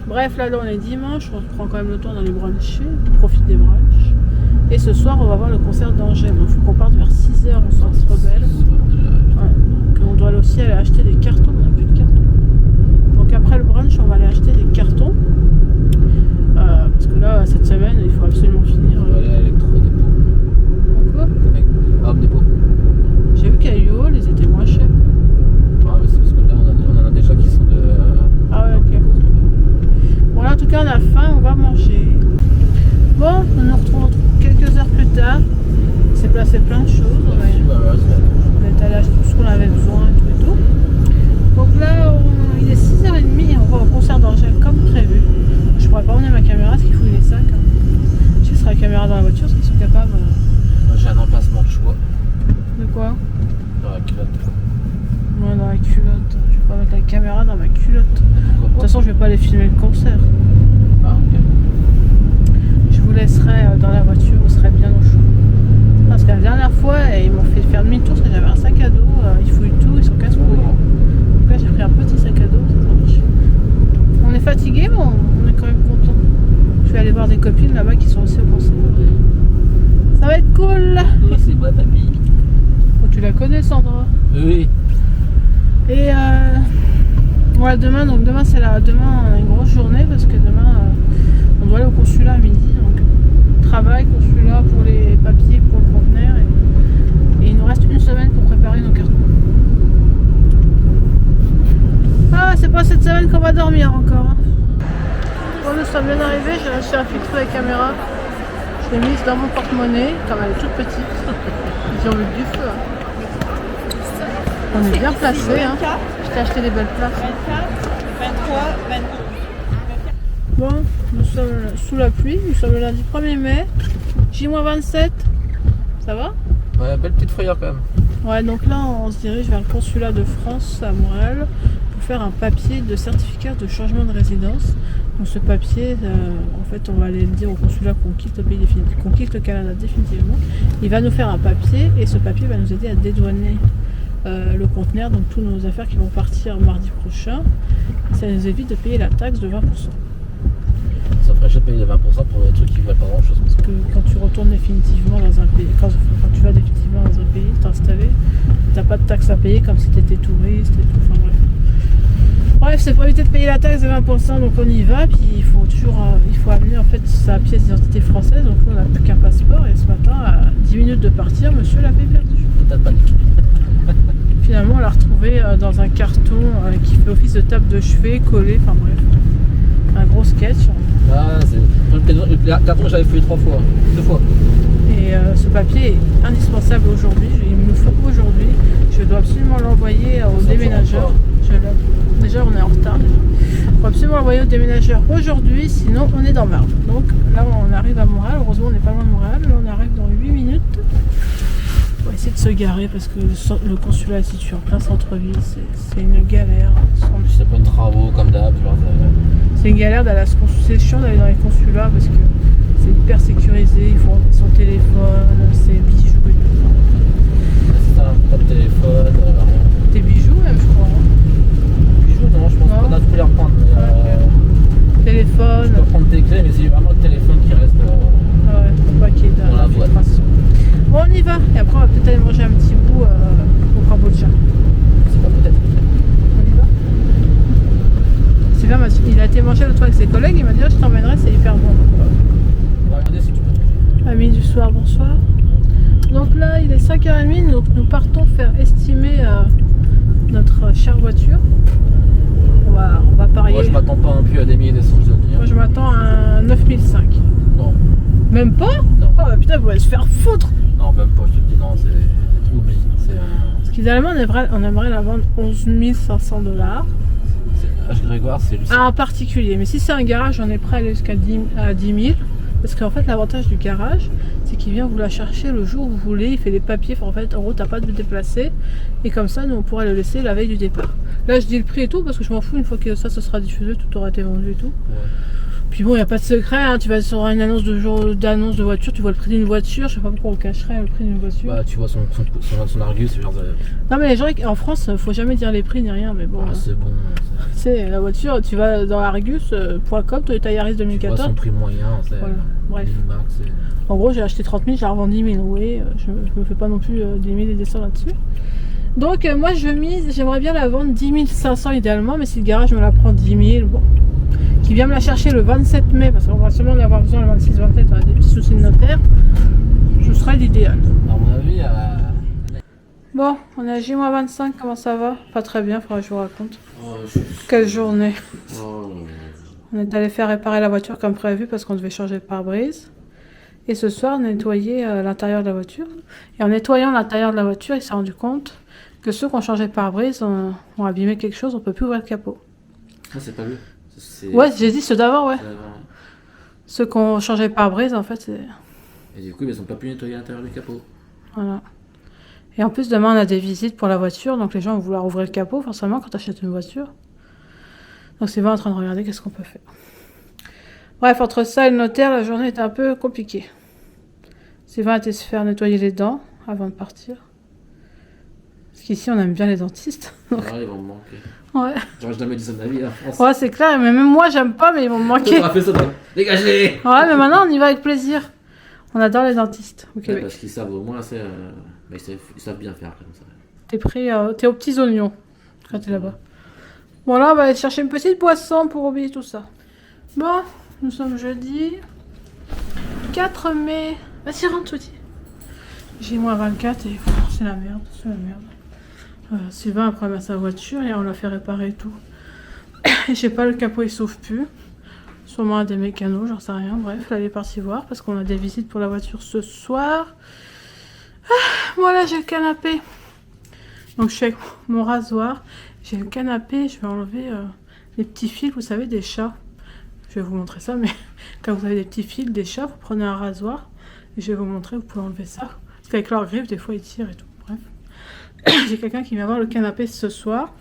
Bref, là on est dimanche, on prend quand même le temps d'aller bruncher, on profite des brunchs. Et ce soir, on va voir le concert d'Angèle. Il faut qu'on parte vers 6h au Centre Rebelle. Ouais. Donc, on doit aussi aller acheter des cartons, on n'a plus de cartons. Donc après le brunch, on va aller acheter des cartons. Parce que là, cette semaine, il faut absolument finir. On va aller à l'électro-dépôt. Quoi Hop, dépôt. J'ai vu qu'à UO, ils étaient moins chers. Ah, mais c'est parce que là, on en a déjà qui sont de. Ah ouais, ok. Bon, là, en tout cas, on a faim, on va manger. Bon, nous nous retrouvons quelques heures plus tard. Il s'est passé plein de choses. On est allé acheter tout ce qu'on avait besoin et tout. Donc là, il est 6h30 et on va au concert d'Angèle comme prévu. Je pourrais pas emmener ma caméra parce qu'il faut les sacs. Je laisserai la caméra dans la voiture parce qu'ils sont capables. Moi j'ai un emplacement de choix De quoi? dans la culotte. Moi dans la culotte. Je vais pas mettre la caméra dans ma culotte. De Pourquoi toute façon, je vais pas aller filmer le concert. Ah, ok. Je vous laisserai dans la voiture, vous serez bien au chaud. Parce que la dernière fois, ils m'ont fait faire demi-tour parce que j'avais un sac à dos, ils fouillent tout, ils sont casse-couilles. Donc là, j'ai pris un petit sac à dos, ça marche. On est fatigué, mais on est quand même content. Je vais aller voir des copines là-bas qui sont aussi au concert. Ça va être cool. Oh, c'est moi, papy. Oh, tu la connais, Sandra? Oui. Et voilà, demain c'est demain une grosse journée parce que demain on doit aller au consulat à midi. Donc travail, consulat pour les papiers, pour le conteneur et il nous reste une semaine pour préparer nos cartons. Ah, c'est pas cette semaine qu'on va dormir encore. Hein. Bon, nous sommes bien arrivés, j'ai réussi à filtrer la caméra. Je l'ai mise dans mon porte-monnaie, comme elle est toute petite. Ils ont eu du feu. Hein. On est bien placés, hein. Je t'ai acheté des belles places. 24, 23, 25. Bon, nous sommes sous la pluie, nous sommes le lundi 1er mai, J-27, ça va? Ouais, belle petite frayeur quand même. Ouais, donc là on se dirige vers le consulat de France à Montréal pour faire un papier de certificat de changement de résidence. Donc ce papier, en fait on va aller le dire au consulat qu'on quitte le pays définitivement, qu'on quitte le Canada définitivement. Il va nous faire un papier et ce papier va nous aider à dédouaner le conteneur, donc toutes nos affaires qui vont partir mardi prochain. Ça nous évite de payer la taxe de 20%. Ça ferait cher de payer de 20% pour des trucs qui valent pas grand chose. Parce que quand tu retournes définitivement dans un pays, quand tu vas définitivement dans un pays, t'installer, t'as pas de taxe à payer comme si t'étais touriste et tout, enfin bref. Bref, c'est pour éviter de payer la taxe de 20%, donc on y va, puis il faut amener en fait sa pièce d'identité française, donc nous on n'a plus qu'un passeport, et ce matin, à 10 minutes de partir, monsieur l'avait perdu. Peut-être panique. Finalement, on l'a retrouvé dans un carton qui fait office de table de chevet, collé, enfin bref, un gros sketch. Ah, c'est le carton que j'avais fait 2 fois. Et ce papier est indispensable aujourd'hui, il me le faut aujourd'hui. Je dois absolument l'envoyer aux déménageurs. Déjà, on est en retard. Il faut absolument l'envoyer aux déménageurs aujourd'hui, sinon on est dans marde. Donc là, on arrive à Montréal. Heureusement, on n'est pas loin de Montréal. Là, on arrive dans 8 minutes. On va essayer de se garer parce que le consulat est situé en plein centre-ville. C'est une galère. C'est pas de travaux comme d'hab. C'est une galère d'aller à ce consulat. C'est chiant d'aller dans les consulats parce que c'est hyper sécurisé. Il faut enlever son téléphone, ses bijoux et tout. C'est ça, pas de téléphone. Tes bijoux même, je crois. Hein. Bijoux, non, je pense Non. pas. Tu peux les reprendre. Mais, Téléphone. tu peux prendre tes clés, mais c'est vraiment le téléphone qui reste. Ouais, faut pas qu'il y ait Dans la boîte. d'infiltration. Bon, on y va. Et après, on va peut-être aller manger un petit bout au Cambodge. C'est pas peut-être. On y va. Sylvain, il a été manger l'autre fois avec ses collègues. Il m'a dit oh, je t'emmènerai, c'est hyper bon. On va regarder si tu peux. Amis du soir, bonsoir. Donc là, il est 5h30, donc nous partons faire estimer notre chère voiture. On va parier. Moi je m'attends pas non plus à des milliers d'essence de dire. Moi, je m'attends à 9005. Non, Même pas? non, Oh putain, vous allez se faire foutre! non, même pas, je te dis non, c'est oublie. Parce qu'idéalement, on aimerait la vendre 11 500 $. H. Grégoire, c'est lui. À un particulier. Mais si c'est un garage, on est prêt à aller jusqu'à 10 000. Parce qu'en fait, l'avantage du garage, c'est qu'il vient vous la chercher le jour où vous voulez. Il fait les papiers. Enfin, en fait, en gros, t'as pas de déplacer. Et comme ça, nous, on pourra le laisser la veille du départ. Là, je dis le prix et tout parce que je m'en fous. Une fois que ça sera diffusé, tout aura été vendu et tout. Ouais. Puis bon, il n'y a pas de secret. Hein. Tu vas sur une annonce d'annonce de voiture, tu vois le prix d'une voiture. Je sais pas pourquoi on cacherait le prix d'une voiture. Bah, tu vois son Argus, c'est genre. Non, mais les gens, en France, faut jamais dire les prix ni rien. Mais bon. Ah, c'est bon. C'est la voiture, tu vas dans argus.com, Toyota Yaris Tu vois 2014. son prix moyen, c'est. Voilà, bref. Minimax, c'est. En gros, j'ai acheté 30 000, j'ai revendu 10 000. Oui, je me fais pas non plus des 1000 et des 100 là-dessus. Donc, moi, j'aimerais bien la vendre 10 500 idéalement, mais si le garage me la prend 10 000, bon. Qui vient me la chercher le 27 mai, parce qu'on va sûrement en avoir besoin le 26-27, on a des petits soucis de notaire. Ce serait l'idéal. À mon avis, Bon, on est à J-25, comment ça va? Pas très bien, faudra que je vous raconte. Oh, Quelle journée! Oh, On est allé faire réparer la voiture comme prévu parce qu'on devait changer de pare-brise. Et ce soir, on a nettoyé l'intérieur de la voiture. Et en nettoyant l'intérieur de la voiture, il s'est rendu compte que ceux qui ont changé de pare-brise ont abîmé quelque chose, on peut plus ouvrir le capot. ça c'est pas lui. Ouais, j'ai dit ceux d'avant, ouais. Ouais. Ceux qui ont changé de pare-brise, en fait, c'est... Et du coup, ils ont pas pu nettoyer l'intérieur du capot. Voilà. Et en plus, demain, on a des visites pour la voiture, donc les gens vont vouloir ouvrir le capot, forcément, quand tu achètes une voiture. Donc Sylvain est en train de regarder qu'est-ce qu'on peut faire. Bref, entre ça et le notaire, la journée était un peu compliquée. Sylvain était se faire nettoyer les dents avant de partir. Parce qu'ici, on aime bien les dentistes. Alors, ils vont me manquer. Ouais, J'aurais jamais dit ça de ma vie, la France. ouais c'est clair, mais même moi, j'aime pas, mais ils vont me manquer. Toi, t'auras fait ça, toi. Dégagez. Ouais, mais maintenant, on y va avec plaisir. On adore les dentistes au Ouais, Québec. parce qu'ils savent au moins, c'est. Bah, ils savent bien faire comme ça. T'es aux petits oignons quand t'es là-bas. Bon, là, on va aller chercher une petite boisson pour oublier tout ça. Bon, nous sommes jeudi 4 mai. Vas-y, rentre, Touti. J-24 et c'est la merde, c'est la merde. Sylvain après met sa voiture et on l'a fait réparer et tout. Et je sais pas, le capot il s'ouvre plus. Sûrement à des mécanos, j'en sais rien. Bref, là, il est parti voir parce qu'on a des visites pour la voiture ce soir. Voilà, j'ai le canapé. Donc je suis avec mon rasoir. J'ai le canapé, je vais enlever les petits fils, vous savez, des chats. Je vais vous montrer ça, mais quand vous avez des petits fils des chats, vous prenez un rasoir. Et je vais vous montrer, vous pouvez enlever ça. Parce qu'avec leurs griffes, des fois, ils tirent et tout. Bref. J'ai quelqu'un qui vient voir le canapé ce soir.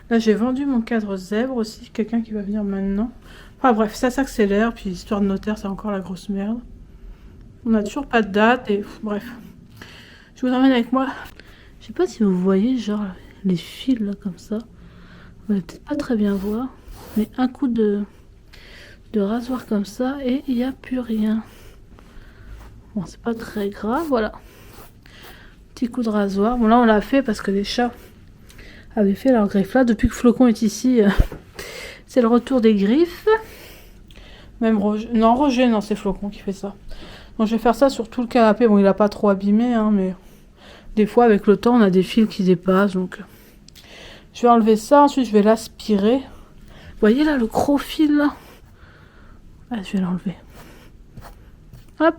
Là, j'ai vendu mon cadre zèbre aussi. Quelqu'un qui va venir maintenant. Enfin bref, ça s'accélère. Puis histoire de notaire, c'est encore la grosse merde. On n'a toujours pas de date et bref. Je vous emmène avec moi. Je sais pas si vous voyez, genre, les fils là, comme ça. Vous allez peut-être pas très bien voir. Mais un coup de rasoir comme ça et il n'y a plus rien. Bon, c'est pas très grave, voilà. Petit coup de rasoir. Bon, là, on l'a fait parce que les chats avaient fait leur griffe là. Depuis que Flocon est ici, c'est le retour des griffes. Même Roger. Non, Roger, non, c'est Flocon qui fait ça. Donc, je vais faire ça sur tout le canapé. Bon, il a pas trop abîmé, hein, mais des fois, avec le temps, on a des fils qui dépassent. Donc, je vais enlever ça. Ensuite, je vais l'aspirer. Vous voyez là, le gros fil là? Ah, je vais l'enlever. Hop.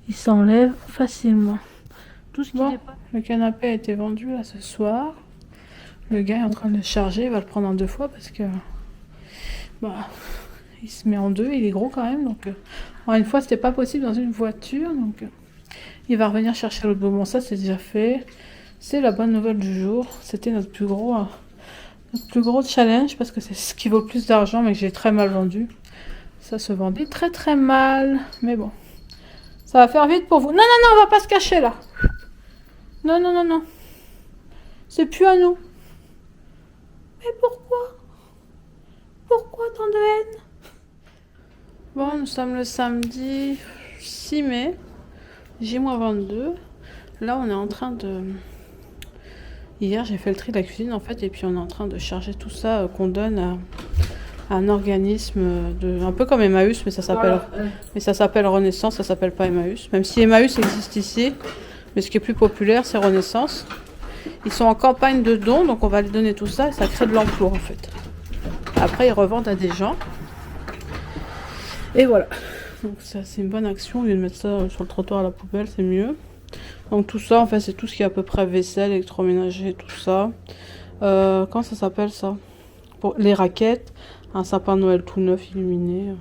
Il s'enlève facilement. Tout ce qui est pas. Le canapé a été vendu là ce soir. Le gars est en train de le charger. Il va le prendre en 2 fois parce que bah, il se met en 2. Il est gros quand même. Donc une fois c'était pas possible dans une voiture. Donc il va revenir chercher l'autre bout. Bon, ça c'est déjà fait. C'est la bonne nouvelle du jour. C'était notre plus gros challenge parce que c'est ce qui vaut le plus d'argent mais que j'ai très mal vendu. Ça se vendait très très mal. Mais bon. Ça va faire vite pour vous. Non, non, non, on va pas se cacher là. Non, non, non, non. C'est plus à nous. Mais pourquoi? Pourquoi tant de haine? Bon, nous sommes le samedi 6 mai. J-22. Là, on est en train de... Hier, j'ai fait le tri de la cuisine en fait. Et puis, on est en train de charger tout ça qu'on donne à un organisme un peu comme Emmaüs, mais ça s'appelle Renaissance, ça s'appelle pas Emmaüs. Même si Emmaüs existe ici, mais ce qui est plus populaire, c'est Renaissance. Ils sont en campagne de dons, donc on va lui donner tout ça et ça crée de l'emploi en fait. Après, ils revendent à des gens. Et voilà. Donc ça, c'est une bonne action. Au lieu de mettre ça sur le trottoir à la poubelle, c'est mieux. Donc tout ça, en fait, c'est tout ce qui est à peu près vaisselle, électroménager, tout ça. Comment ça s'appelle ça? Pour les raquettes, un sapin de Noël tout neuf illuminé.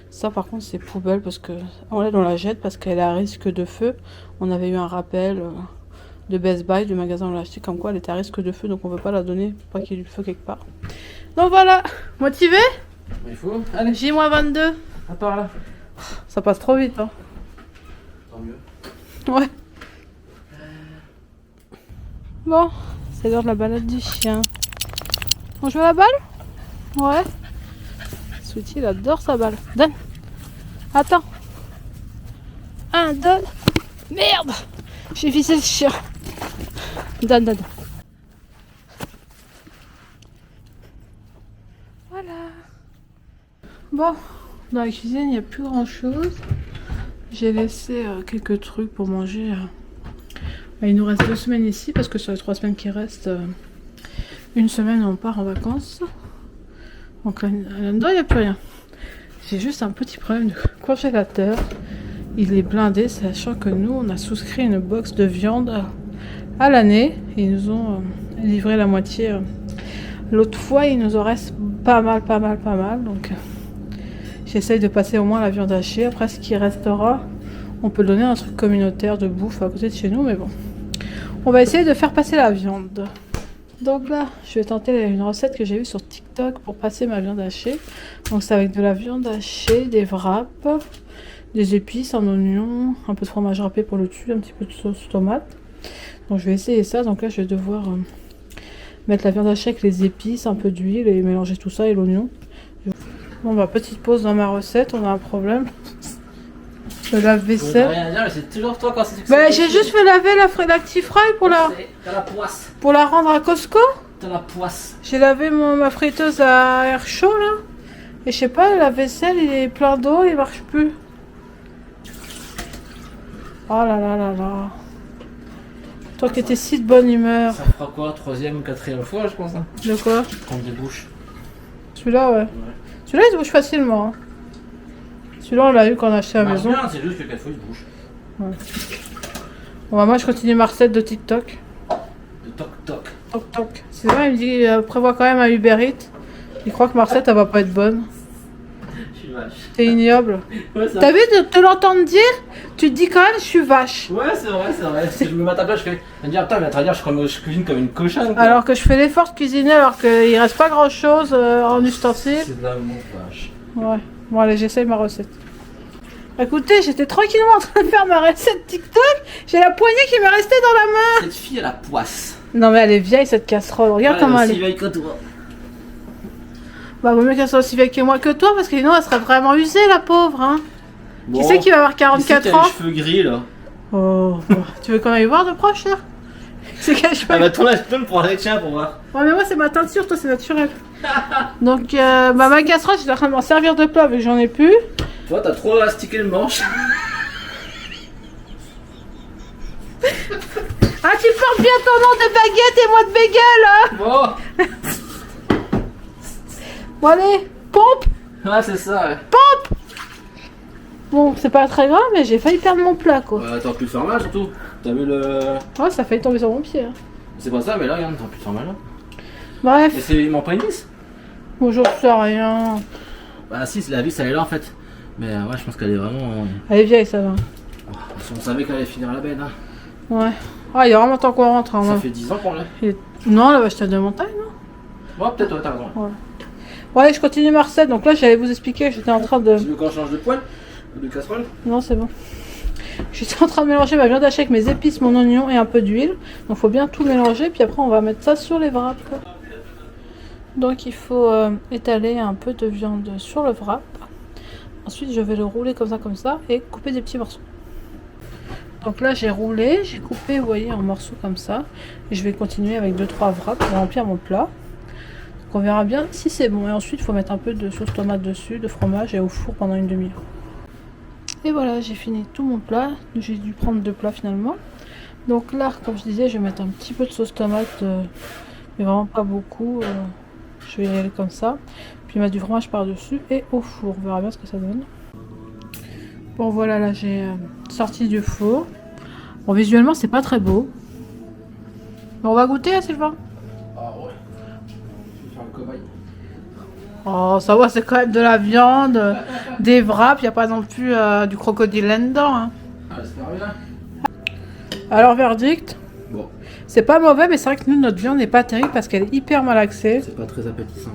Ça par contre c'est poubelle parce que on la jette parce qu'elle est à risque de feu. On avait eu un rappel de Best Buy, du magasin où on l'a acheté, comme quoi elle était à risque de feu, donc on veut pas la donner pour pas qu'il y ait du feu quelque part. Donc voilà, motivé? Il faut. Allez, J-22. à part là. Ça passe trop vite, hein. Tant mieux. Ouais. Bon, c'est l'heure de la balade du chien. On joue à la balle? Ouais. Sweetie, il adore sa balle. Donne. Attends. 1, 2. Merde! J'ai visé le chien. Donne, donne. Voilà. Bon, dans la cuisine, il n'y a plus grand chose. J'ai laissé quelques trucs pour manger. Il nous reste 2 semaines ici parce que sur les 3 semaines qui restent, une semaine on part en vacances. Donc là-dedans il n'y a plus rien. J'ai juste un petit problème de congélateur. Il est blindé, sachant que nous on a souscrit une box de viande à l'année. Ils nous ont livré la moitié. L'autre fois il nous en reste pas mal. Donc j'essaye de passer au moins la viande hachée. Après ce qui restera, on peut donner un truc communautaire de bouffe à côté de chez nous, mais bon. On va essayer de faire passer la viande. Donc là, je vais tenter une recette que j'ai vue sur TikTok pour passer ma viande hachée. Donc c'est avec de la viande hachée, des wraps, des épices, un oignon, un peu de fromage râpé pour le dessus, un petit peu de sauce tomate. Donc je vais essayer ça. Donc là, je vais devoir mettre la viande hachée avec les épices, un peu d'huile et mélanger tout ça et l'oignon. Bon bah petite pause dans ma recette, on a un problème. Le lave-vaisselle. Rien à dire, mais c'est toujours toi quand c'est. Bah j'ai juste fait laver l'actifry pour T'as la poisse. pour la rendre à Costco. T'as la poisse. J'ai lavé ma friteuse à air chaud là. Et je sais pas, la vaisselle il est plein d'eau, il marche plus. Oh là là là là. Toi qui étais si de bonne humeur. Ça fera quoi, 3e ou 4e fois, je pense. Hein. De quoi? Prendre des bouches. Celui-là, ouais. Celui-là il se bouge facilement. Hein. Celui-là on l'a eu quand on a acheté à la maison. Bien, c'est juste que 4 fois il se bouge. Ouais. Bon bah moi je continue ma recette de TikTok. De toc toc. Toc toc. C'est vrai, il me dit prévoit quand même un Uber Eats. Il croit que ma recette elle va pas être bonne. Je suis vache. C'est ignoble. Ouais, ça... T'as vu de te l'entendre dire? Tu te dis quand même je suis vache. Ouais, c'est vrai. Si je me mets à ta place, je fais. Elle me dit, attends, mais à dire, je cuisine comme une cochonne. Quoi. Alors que je fais l'effort de cuisiner alors qu'il reste pas grand chose en ustensiles. C'est de l'amour, vache. Ouais. Bon allez, j'essaye ma recette. Écoutez, j'étais tranquillement en train de faire ma recette TikTok. J'ai la poignée qui m'est restée dans la main. Cette fille, elle a poisse. Non mais elle est vieille cette casserole. Regarde comment elle est. Elle est aussi vieille que toi. Bah vaut mieux qu'elle soit aussi vieille que moi que toi parce que sinon elle serait vraiment usée la pauvre hein. Bon, Qui c'est qui va avoir 44 ans? Les cheveux gris là. Oh, tu veux qu'on aille voir de proche là? C'est quel cheveu? Ah bah ton âge peux pour aller tiens pour voir. Ouais mais moi c'est ma teinture, toi c'est naturel. Donc ma casserole j'étais en train de m'en servir de plat vu que j'en ai plus. Toi t'as trop astiqué le manche. Ah tu portes bien ton nom de baguette et moi de bagel hein. Bon. Bon allez, pompe. Ouais c'est ça ouais. Pompe. Bon c'est pas très grave mais j'ai failli perdre mon plat quoi. Ouais t'as plus de faire mal surtout. T'as vu le... Ouais ça a failli tomber sur mon pied hein. C'est pas ça mais là regarde t'as plus de faire mal là. Bref. Mais c'est... il m'en pas une vis. Bon j'en sais rien. Bah si la vis elle est là en fait. Mais ouais je pense qu'elle est vraiment... Elle est vieille ça va. Si on savait qu'elle allait finir à la benne hein. Ouais. Ah il y a vraiment temps qu'on rentre hein. Ça fait 10 ans qu'on l'a. Non elle va acheter de montagne non? Ouais peut-être ouais t'as raison. Ouais. Bon allez je continue ma recette donc là j'allais vous expliquer que j'étais en train de... Tu veux qu'on change de poêle? De casserole? Non c'est bon. J'étais en train de mélanger ma viande hachée avec mes épices, mon oignon et un peu d'huile. Donc faut bien tout mélanger puis après on va mettre ça sur les wraps. Donc il faut étaler un peu de viande sur le wrap. Ensuite je vais le rouler comme ça et couper des petits morceaux. Donc là j'ai roulé, j'ai coupé vous voyez en morceaux comme ça. Et je vais continuer avec 2-3 wraps pour remplir mon plat. on verra bien si c'est bon. Et ensuite, il faut mettre un peu de sauce tomate dessus, de fromage et au four pendant une demi-heure. Et voilà, j'ai fini tout mon plat. J'ai dû prendre 2 plats finalement. Donc là, comme je disais, je vais mettre un petit peu de sauce tomate, mais vraiment pas beaucoup. Je vais y aller comme ça. Puis mettre du fromage par-dessus et au four. On verra bien ce que ça donne. Bon voilà, là j'ai sorti du four. Bon, visuellement, c'est pas très beau. Mais on va goûter, hein, Sylvain? Ah ouais. Je vais faire le cobaye. Oh, ça va, c'est quand même de la viande, des wraps. Il n'y a pas non plus du crocodile là-dedans. Hein. Ah, j'espère bien. Alors, verdict. Bon, C'est pas mauvais, mais c'est vrai que nous, notre viande n'est pas terrible parce qu'elle est hyper malaxée. c'est pas très appétissant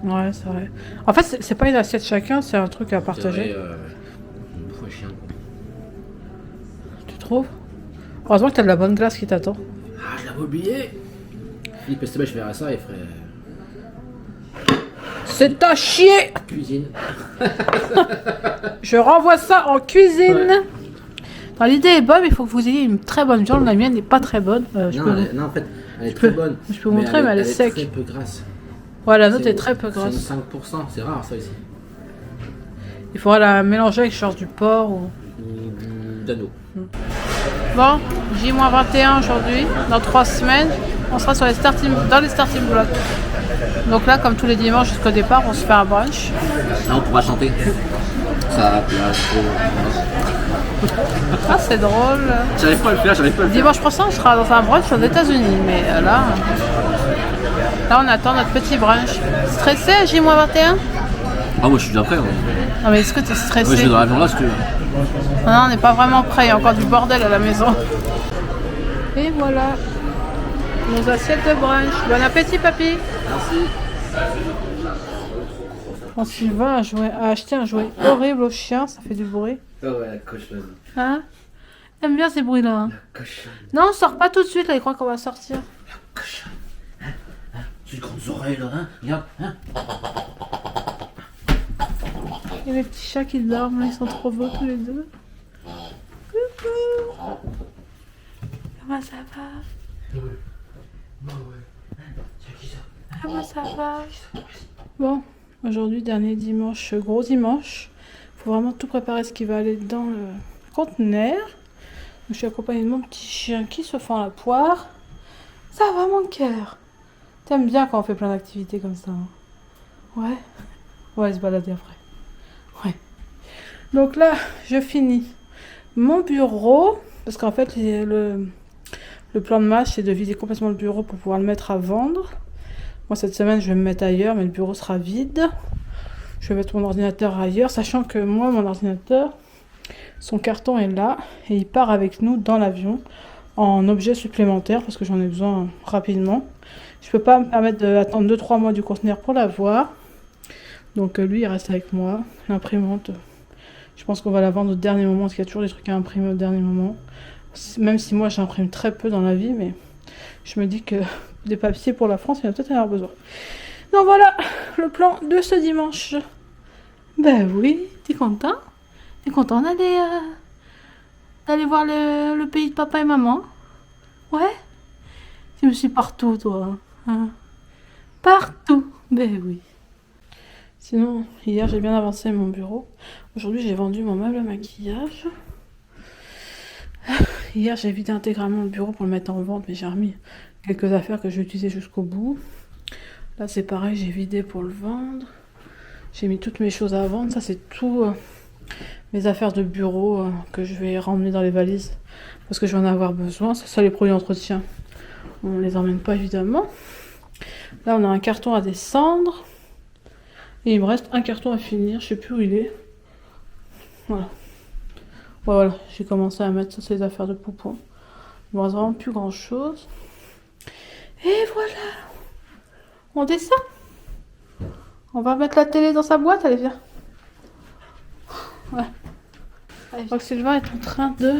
quoi. Ouais, c'est vrai. En fait, c'est pas une assiette chacun, c'est un truc à partager. Une fois chien quoi. Tu trouves? Heureusement que t'as de la bonne glace qui t'attend. Ah, je l'avais oublié. Philippe Esteban, je ferais ça et ferait C'est à chier! cuisine. Je renvoie ça en cuisine. Enfin, l'idée est bonne, mais il faut que vous ayez une très bonne viande. La mienne n'est pas très bonne. Non, en fait, elle est très bonne. Je peux vous montrer, mais elle est sec. Elle est très peu grasse. Ouais, la nôtre est très peu C'est grasse. 5%, c'est rare ça ici. Il faudra la mélanger avec genre du porc ou... D'anneau. Bon, J-21 aujourd'hui. Dans 3 semaines, on sera sur dans les starting blocks. Donc là, comme tous les dimanches jusqu'au départ, on se fait un brunch. Là, on pourra chanter. Ça, Ah, c'est drôle. j'arrive pas à le faire, Dimanche prochain, on sera dans un brunch aux États-Unis. Mais là on attend notre petit brunch. Stressé à J-21? Ah, moi je suis déjà prêt. Non, mais est-ce que tu es stressé? Ouais, je vais dans l'avion là, si tu veux. Non, on n'est pas vraiment prêt. Il y a encore du bordel à la maison. Et voilà nos assiettes de brunch. Bon appétit, papy. Merci. Bon, Sylvain a acheté un jouet horrible au chien. Ça fait du bruit. Ah ouais, la cochonne. Hein? T'aimes bien ces bruits-là, hein? Cochonne. Non, on sort pas tout de suite. Là, il croit qu'on va sortir. Cochonne. Tu as grandes oreilles là, hein? Regarde, hein? Et les petits chats qui dorment, là, ils sont trop beaux tous les deux. Coucou. Comment ça va? Comment ça va? Bon, aujourd'hui, dernier dimanche, gros dimanche. Faut vraiment tout préparer ce qui va aller dans le conteneur. Je suis accompagnée de mon petit chien qui se fend la poire. Ça va, mon cœur? T'aimes bien quand on fait plein d'activités comme ça, hein? Ouais. On va aller se balader après. Ouais. Donc là, je finis mon bureau. Parce qu'en fait, le plan de match, c'est de vider complètement le bureau pour pouvoir le mettre à vendre. Moi, cette semaine, je vais me mettre ailleurs, mais le bureau sera vide. Je vais mettre mon ordinateur ailleurs, sachant que moi, mon ordinateur, son carton est là. Et il part avec nous dans l'avion en objet supplémentaire, parce que j'en ai besoin rapidement. Je peux pas me permettre d'attendre 2-3 mois du conteneur pour l'avoir. Donc lui, il reste avec moi. L'imprimante, je pense qu'on va la vendre au dernier moment, parce qu'il y a toujours des trucs à imprimer au dernier moment. Même si moi, j'imprime très peu dans la vie, mais je me dis que des papiers pour la France, il y en a peut-être en avoir besoin. Donc voilà le plan de ce dimanche. Ben oui, t'es content? T'es content d'aller voir le pays de papa et maman? Ouais? Tu me suis partout, toi. Hein? Partout. Ben oui. Sinon, hier, j'ai bien avancé mon bureau. Aujourd'hui, j'ai vendu mon meuble à maquillage. Hier, j'ai vidé intégralement le bureau pour le mettre en vente, mais j'ai remis quelques affaires que je vais utiliser jusqu'au bout. Là, c'est pareil, j'ai vidé pour le vendre. J'ai mis toutes mes choses à vendre. Ça, c'est tout mes affaires de bureau que je vais remmener dans les valises parce que je vais en avoir besoin. C'est ça, les produits d'entretien. On ne les emmène pas, évidemment. Là, on a un carton à descendre. Et il me reste un carton à finir. Je sais plus où il est. Voilà. Voilà, j'ai commencé à mettre ça, c'est les affaires de poupon. Il me reste vraiment plus grand chose. Et voilà. On descend. On va mettre la télé dans sa boîte, allez viens. Ouais. Allez, je crois que Sylvain est en train de...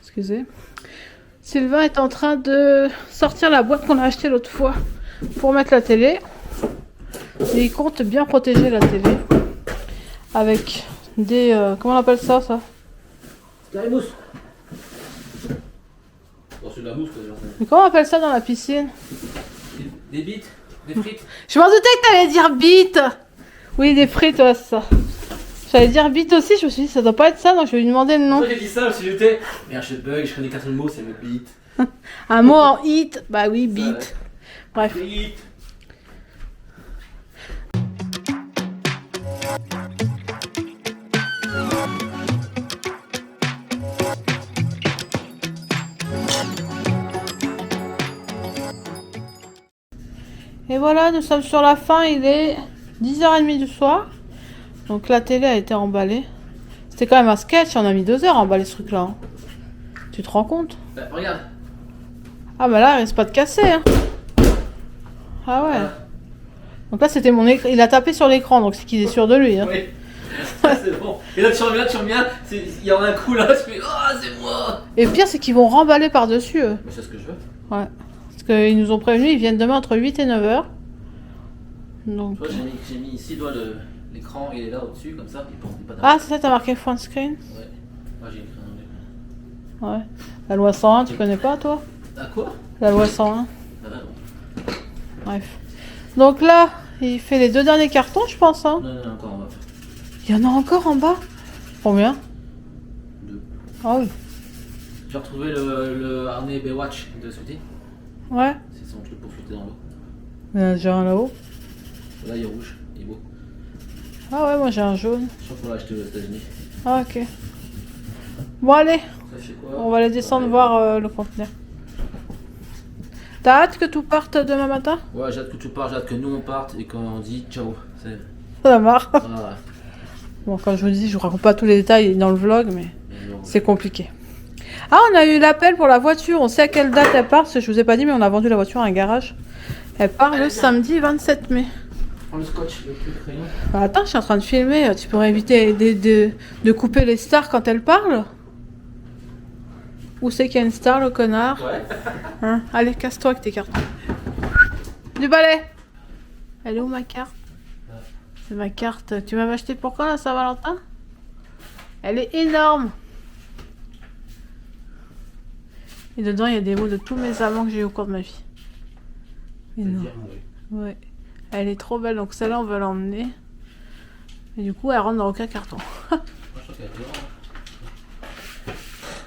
Excusez. Sylvain est en train de sortir la boîte qu'on a achetée l'autre fois pour mettre la télé. Et il compte bien protéger la télé. Avec des... comment on appelle ça, ça? Skyrimousse. Attention, c'est de la mousse quoi. Genre, Mais comment on appelle ça dans la piscine? des bites, des frites. Je m'en doutais que t'allais dire bite. Oui, des frites, ouais, c'est ça. J'allais dire bite aussi, je me suis dit ça doit pas être ça, donc je vais lui demander le nom. Moi j'ai dit ça, parce que j'étais. Merde, je bug, je connais qu'un seul mot, c'est me bite. Un mot en hit, bah oui, bite. Bref. Frites. Et voilà, nous sommes sur la fin, il est 10h30 du soir. Donc la télé a été emballée. C'était quand même un sketch, on a mis 2 heures à emballer ce truc-là. Hein. Tu te rends compte? Bah, regarde. Ah bah là, il risque pas de casser. Hein. Ah ouais. Donc là, c'était mon écran. Il a tapé sur l'écran, donc c'est qu'il est sûr de lui. Hein. Oui. Ça, c'est bon. Et là, tu reviens, il y en a un coup là, tu fais oh, c'est moi. Et le pire, c'est qu'ils vont remballer par-dessus eux. Mais c'est ce que je veux. Ouais. Parce qu'ils nous ont prévenus, ils viennent demain entre 8 et 9h. Donc... Tu vois, j'ai mis ici, toi, l'écran, il est là au-dessus, comme ça, il pense pas Ah, c'est ça, t'as marqué phone screen? Ouais. Moi, j'ai écrit en anglais. Ouais. La loi 101, tu connais pas, toi? À quoi? La loi 101. Ah, non. Bref. Donc là, il fait les 2 derniers cartons, je pense. Hein. Non, encore, on va faire. Il y en a encore en bas? Combien? 2. Ah oui. J'ai retrouvé le harnais Baywatch de Sweetie. Ouais. C'est son truc pour flotter dans l'eau. Il y en a déjà un là-haut. Là, il est rouge, il est beau. Ah ouais, moi j'ai un jaune. Je crois qu'on l'a acheté aux États-Unis. Ah ok. Bon allez, Ça fait quoi? on va aller descendre voir le conteneur. T'as hâte que tout parte demain matin? Ouais, j'ai hâte que tu partes, j'ai hâte que nous on parte et qu'on dit ciao. C'est. Ça a marre. Voilà. Bon, quand je vous dis, je vous raconte pas tous les détails dans le vlog, mais Mais bon, c'est compliqué. Ah, on a eu l'appel pour la voiture. On sait à quelle date elle part, parce que je vous ai pas dit, mais on a vendu la voiture à un garage. Elle part le samedi 27 mai. prends le scotch, le plus crayon. Bah, attends, je suis en train de filmer. Tu pourrais éviter de couper les stars quand elles parlent? Où c'est qu'il y a une star, le connard? Ouais. Hein, allez, casse-toi avec tes cartons. Du balai. Elle est où ma carte? C'est ma carte. Tu m'avais acheté pour quand la Saint-Valentin? Elle est énorme. Et dedans, il y a des mots de tous mes amants que j'ai eu au cours de ma vie. Énorme. Ouais. Elle est trop belle, donc celle-là, on va l'emmener. Et du coup, elle rentre dans aucun carton. Moi, je crois qu'elle était dehors.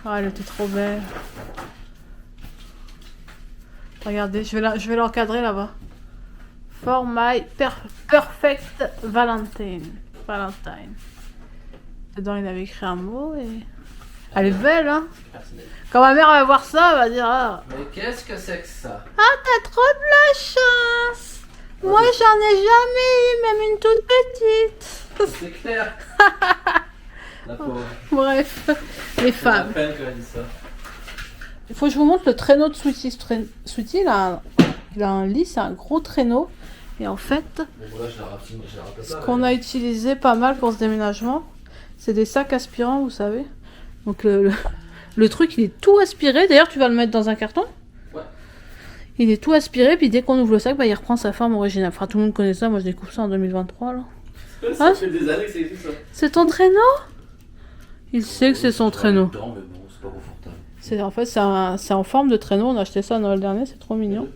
Ah, elle était trop belle. Regardez, je vais l'encadrer là-bas. For my perfect Valentine. Valentine. Dedans, il avait écrit un mot et... Elle est belle, hein? Personnel. Quand ma mère va voir ça, elle va dire... Ah, Mais qu'est-ce que c'est que ça? t'as trop de la chance! Moi, j'en ai jamais eu, même une toute petite. C'est clair. La pauvre. Bref, les C'est la femmes. peine qu'elle dit ça. Il faut que je vous montre le traîneau de Sweetie. Sweetie, il a un lit, c'est un gros traîneau. Et en fait, Bon, voilà, je la rappelle ce pas. qu'on a utilisé pas mal pour ce déménagement, c'est des sacs aspirants, vous savez. Donc le truc, il est tout aspiré. D'ailleurs, tu vas le mettre dans un carton. Ouais. Il est tout aspiré, puis dès qu'on ouvre le sac, bah, il reprend sa forme originale. Enfin, tout le monde connaît ça. Moi, je découvre ça en 2023, là. Ça Ah, fait des années que c'est juste ça. C'est ton traîneau? Il sait que c'est son traîneau. Dedans, mais bon, c'est pas confortable. En fait, c'est en forme de traîneau. On a acheté ça à Noël dernier, c'est trop mignon.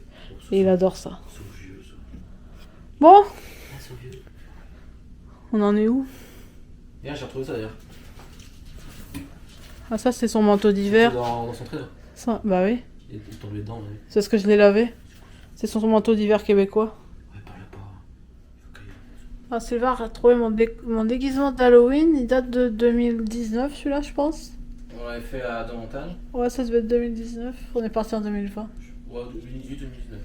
Et il adore ça. C'est vieux, ça. Bon, Ah, c'est vieux. on en est où? Viens, j'ai retrouvé ça d'ailleurs. Ah, ça, c'est son manteau d'hiver. Dans son traîneau. Ça, bah oui, Il est tombé dedans, oui. c'est ce que je l'ai lavé. C'est son manteau d'hiver québécois. Ouais, parle pas. Il faut qu'il- Ah, Sylvain a retrouvé mon déguisement d'Halloween. Il date de 2019, celui-là, je pense. On l'avait fait à Deux Montagnes. Ouais, ça devait être 2019. On est parti en 2020. Ouais, 2018, 2019.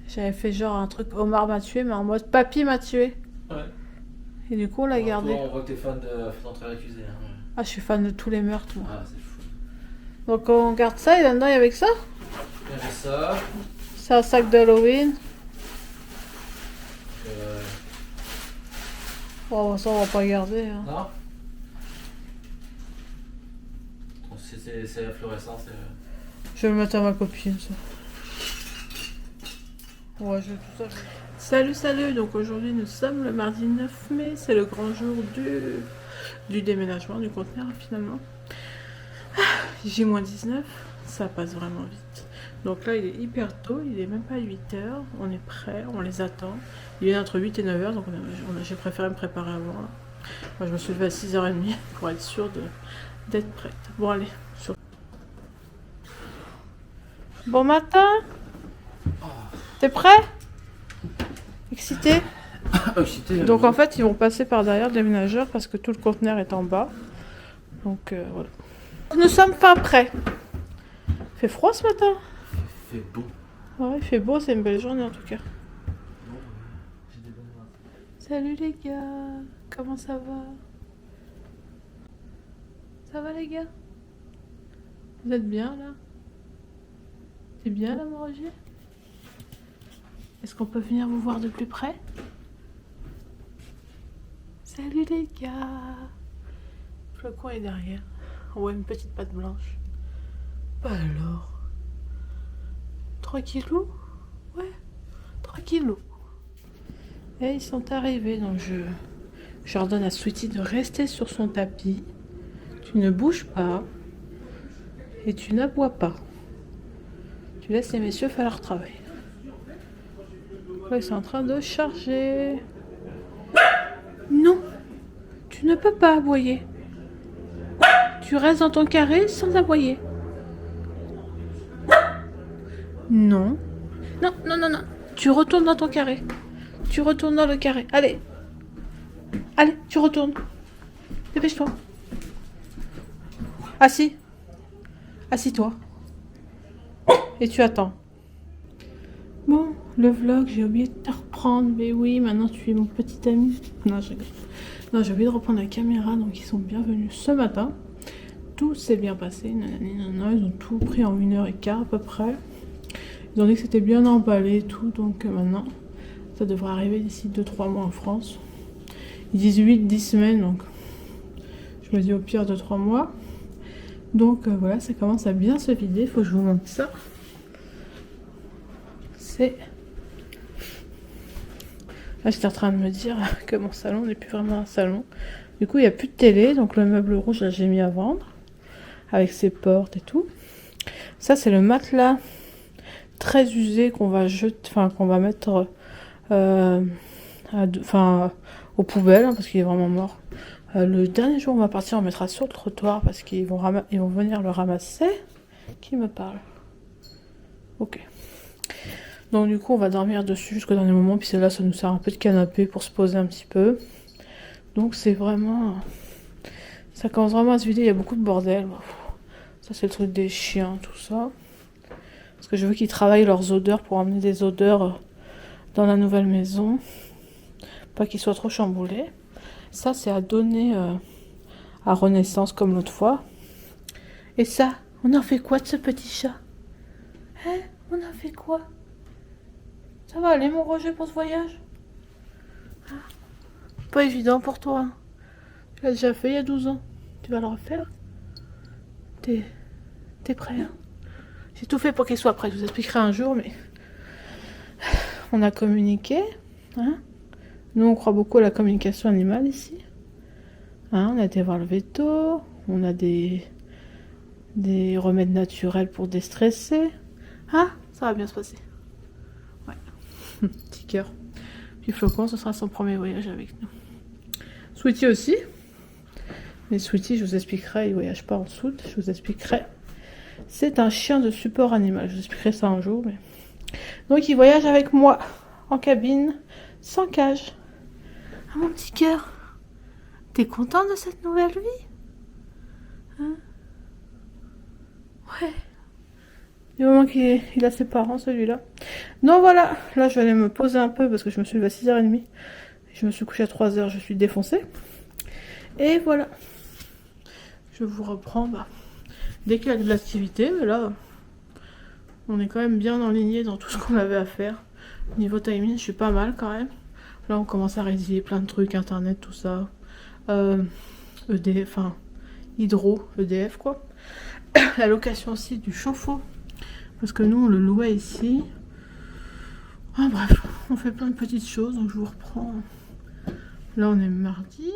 J'avais fait genre un truc Omar m'a tué, mais en mode papy m'a tué. Ouais. Et du coup, on l'a gardé. Toi, on voit que t'es fan d'entrer l'accusé. Hein. Ah, je suis fan de tous les meurtres, moi. Ah, c'est fou. Donc, on garde ça. Et là-dedans, il y avait que ça. Il y avait ça. C'est un sac d'Halloween. Oh, ça, on va pas garder. Hein. Non. C'est la fluorescence. Je vais le mettre à ma copine, ça. Ouais, je vais tout ça. Salut, salut. Donc aujourd'hui, nous sommes le mardi 9 mai. C'est le grand jour du déménagement du conteneur, finalement. J-19. Ça passe vraiment vite. Donc là, il est hyper tôt, il est même pas 8h. On est prêt, on les attend. Il est entre 8 et 9h, donc j'ai préféré me préparer avant. Là. Moi, je me suis levée à 6h30 pour être sûre d'être prête. Bon, allez. Bon matin. T'es prêt? Excité? Donc en fait, ils vont passer par derrière le déménageur parce que tout le conteneur est en bas. Donc voilà. Nous sommes fin prêts. Il fait froid ce matin? Il fait beau. Ouais, il fait beau, c'est une belle journée en tout cas. Salut les gars, comment ça va? Ça va les gars? Vous êtes bien là? T'es bien là mon Roger? Est-ce qu'on peut venir vous voir de plus près? Salut les gars! Flocon est derrière. Ouais, une petite patte blanche. Bah alors? 3 kilos? Ouais, 3 kilos. Et ils sont arrivés, donc je ordonne à Sweetie de rester sur son tapis. Tu ne bouges pas et tu n'aboies pas. Tu laisses les messieurs faire leur travail. Là, ils sont en train de charger. Non, tu ne peux pas aboyer. Tu restes dans ton carré sans aboyer. Non. Non, non, non, non. Tu retournes dans ton carré. Tu retournes dans le carré. Allez. Allez, tu retournes. Dépêche-toi. Assis. Assis-toi. Et tu attends. Bon, le vlog, j'ai oublié de te reprendre. Mais oui, maintenant tu es mon petit ami. Non, je rigole. Non, j'ai oublié de reprendre la caméra. Donc ils sont bienvenus ce matin. Tout s'est bien passé. Nanani, nanana. Ils ont tout pris en 1h15 à peu près. Ils ont dit que c'était bien emballé et tout. Donc maintenant, ça devrait arriver d'ici 2-3 mois en France. Ils disent 8-10 semaines. Donc je me dis au pire 2-3 mois. Donc voilà, ça commence à bien se vider. Il faut que je vous montre ça. C'est... Là, j'étais en train de me dire que mon salon n'est plus vraiment un salon. Du coup, il n'y a plus de télé. Donc le meuble rouge, là, j'ai mis à vendre. Avec ses portes et tout. Ça, c'est le matelas très usé qu'on va jeter, enfin qu'on va mettre aux poubelles, hein, parce qu'il est vraiment mort. Le dernier jour, on va partir, on mettra sur le trottoir parce qu'ils vont venir le ramasser. Qui me parle? Ok. Donc du coup, on va dormir dessus jusqu'au dernier moment. Puis c'est là, ça nous sert un peu de canapé pour se poser un petit peu. Donc c'est vraiment... Ça commence vraiment à se vider, il y a beaucoup de bordel. Ça, c'est le truc des chiens, tout ça. Parce que je veux qu'ils travaillent leurs odeurs pour emmener des odeurs dans la nouvelle maison. Pas qu'ils soient trop chamboulés. Ça, c'est à donner à Renaissance comme l'autre fois. Et ça, on en fait quoi de ce petit chat? Hein? On en fait quoi? Ça va aller, mon Roger, pour ce voyage? Ah, pas évident pour toi. Hein. Tu l'as déjà fait il y a 12 ans. Tu vas le refaire? T'es prêt, hein? J'ai tout fait pour qu'il soit prêt. Je vous expliquerai un jour, mais... On a communiqué. Hein? Nous, on croit beaucoup à la communication animale ici. Hein? On a été voir le veto. On a des remèdes naturels pour déstresser. Ah, ça va bien se passer. Ouais. Petit cœur. Puis Flocon, ce sera son premier voyage avec nous. Sweetie aussi. Mais Sweetie, je vous expliquerai, il voyage pas en soute. Je vous expliquerai. C'est un chien de support animal. Je vous expliquerai ça un jour. Mais... Donc, il voyage avec moi en cabine, sans cage. Ah, mon petit cœur. T'es content de cette nouvelle vie? Hein? Ouais. Du moment qu'il a ses parents, celui-là. Donc voilà, là je vais aller me poser un peu parce que je me suis levée à 6h30. Je me suis couchée à 3h, je suis défoncée. Et voilà. Je vous reprends dès qu'il y a de l'activité. Mais là, on est quand même bien enligné dans tout ce qu'on avait à faire. Niveau timing, je suis pas mal quand même. Là, on commence à résilier plein de trucs, internet, tout ça. EDF, enfin, hydro, EDF quoi. La location aussi du chauffe-eau. Parce que nous, on le louait ici. Ah, bref, on fait plein de petites choses. Donc, je vous reprends. Là, on est mardi.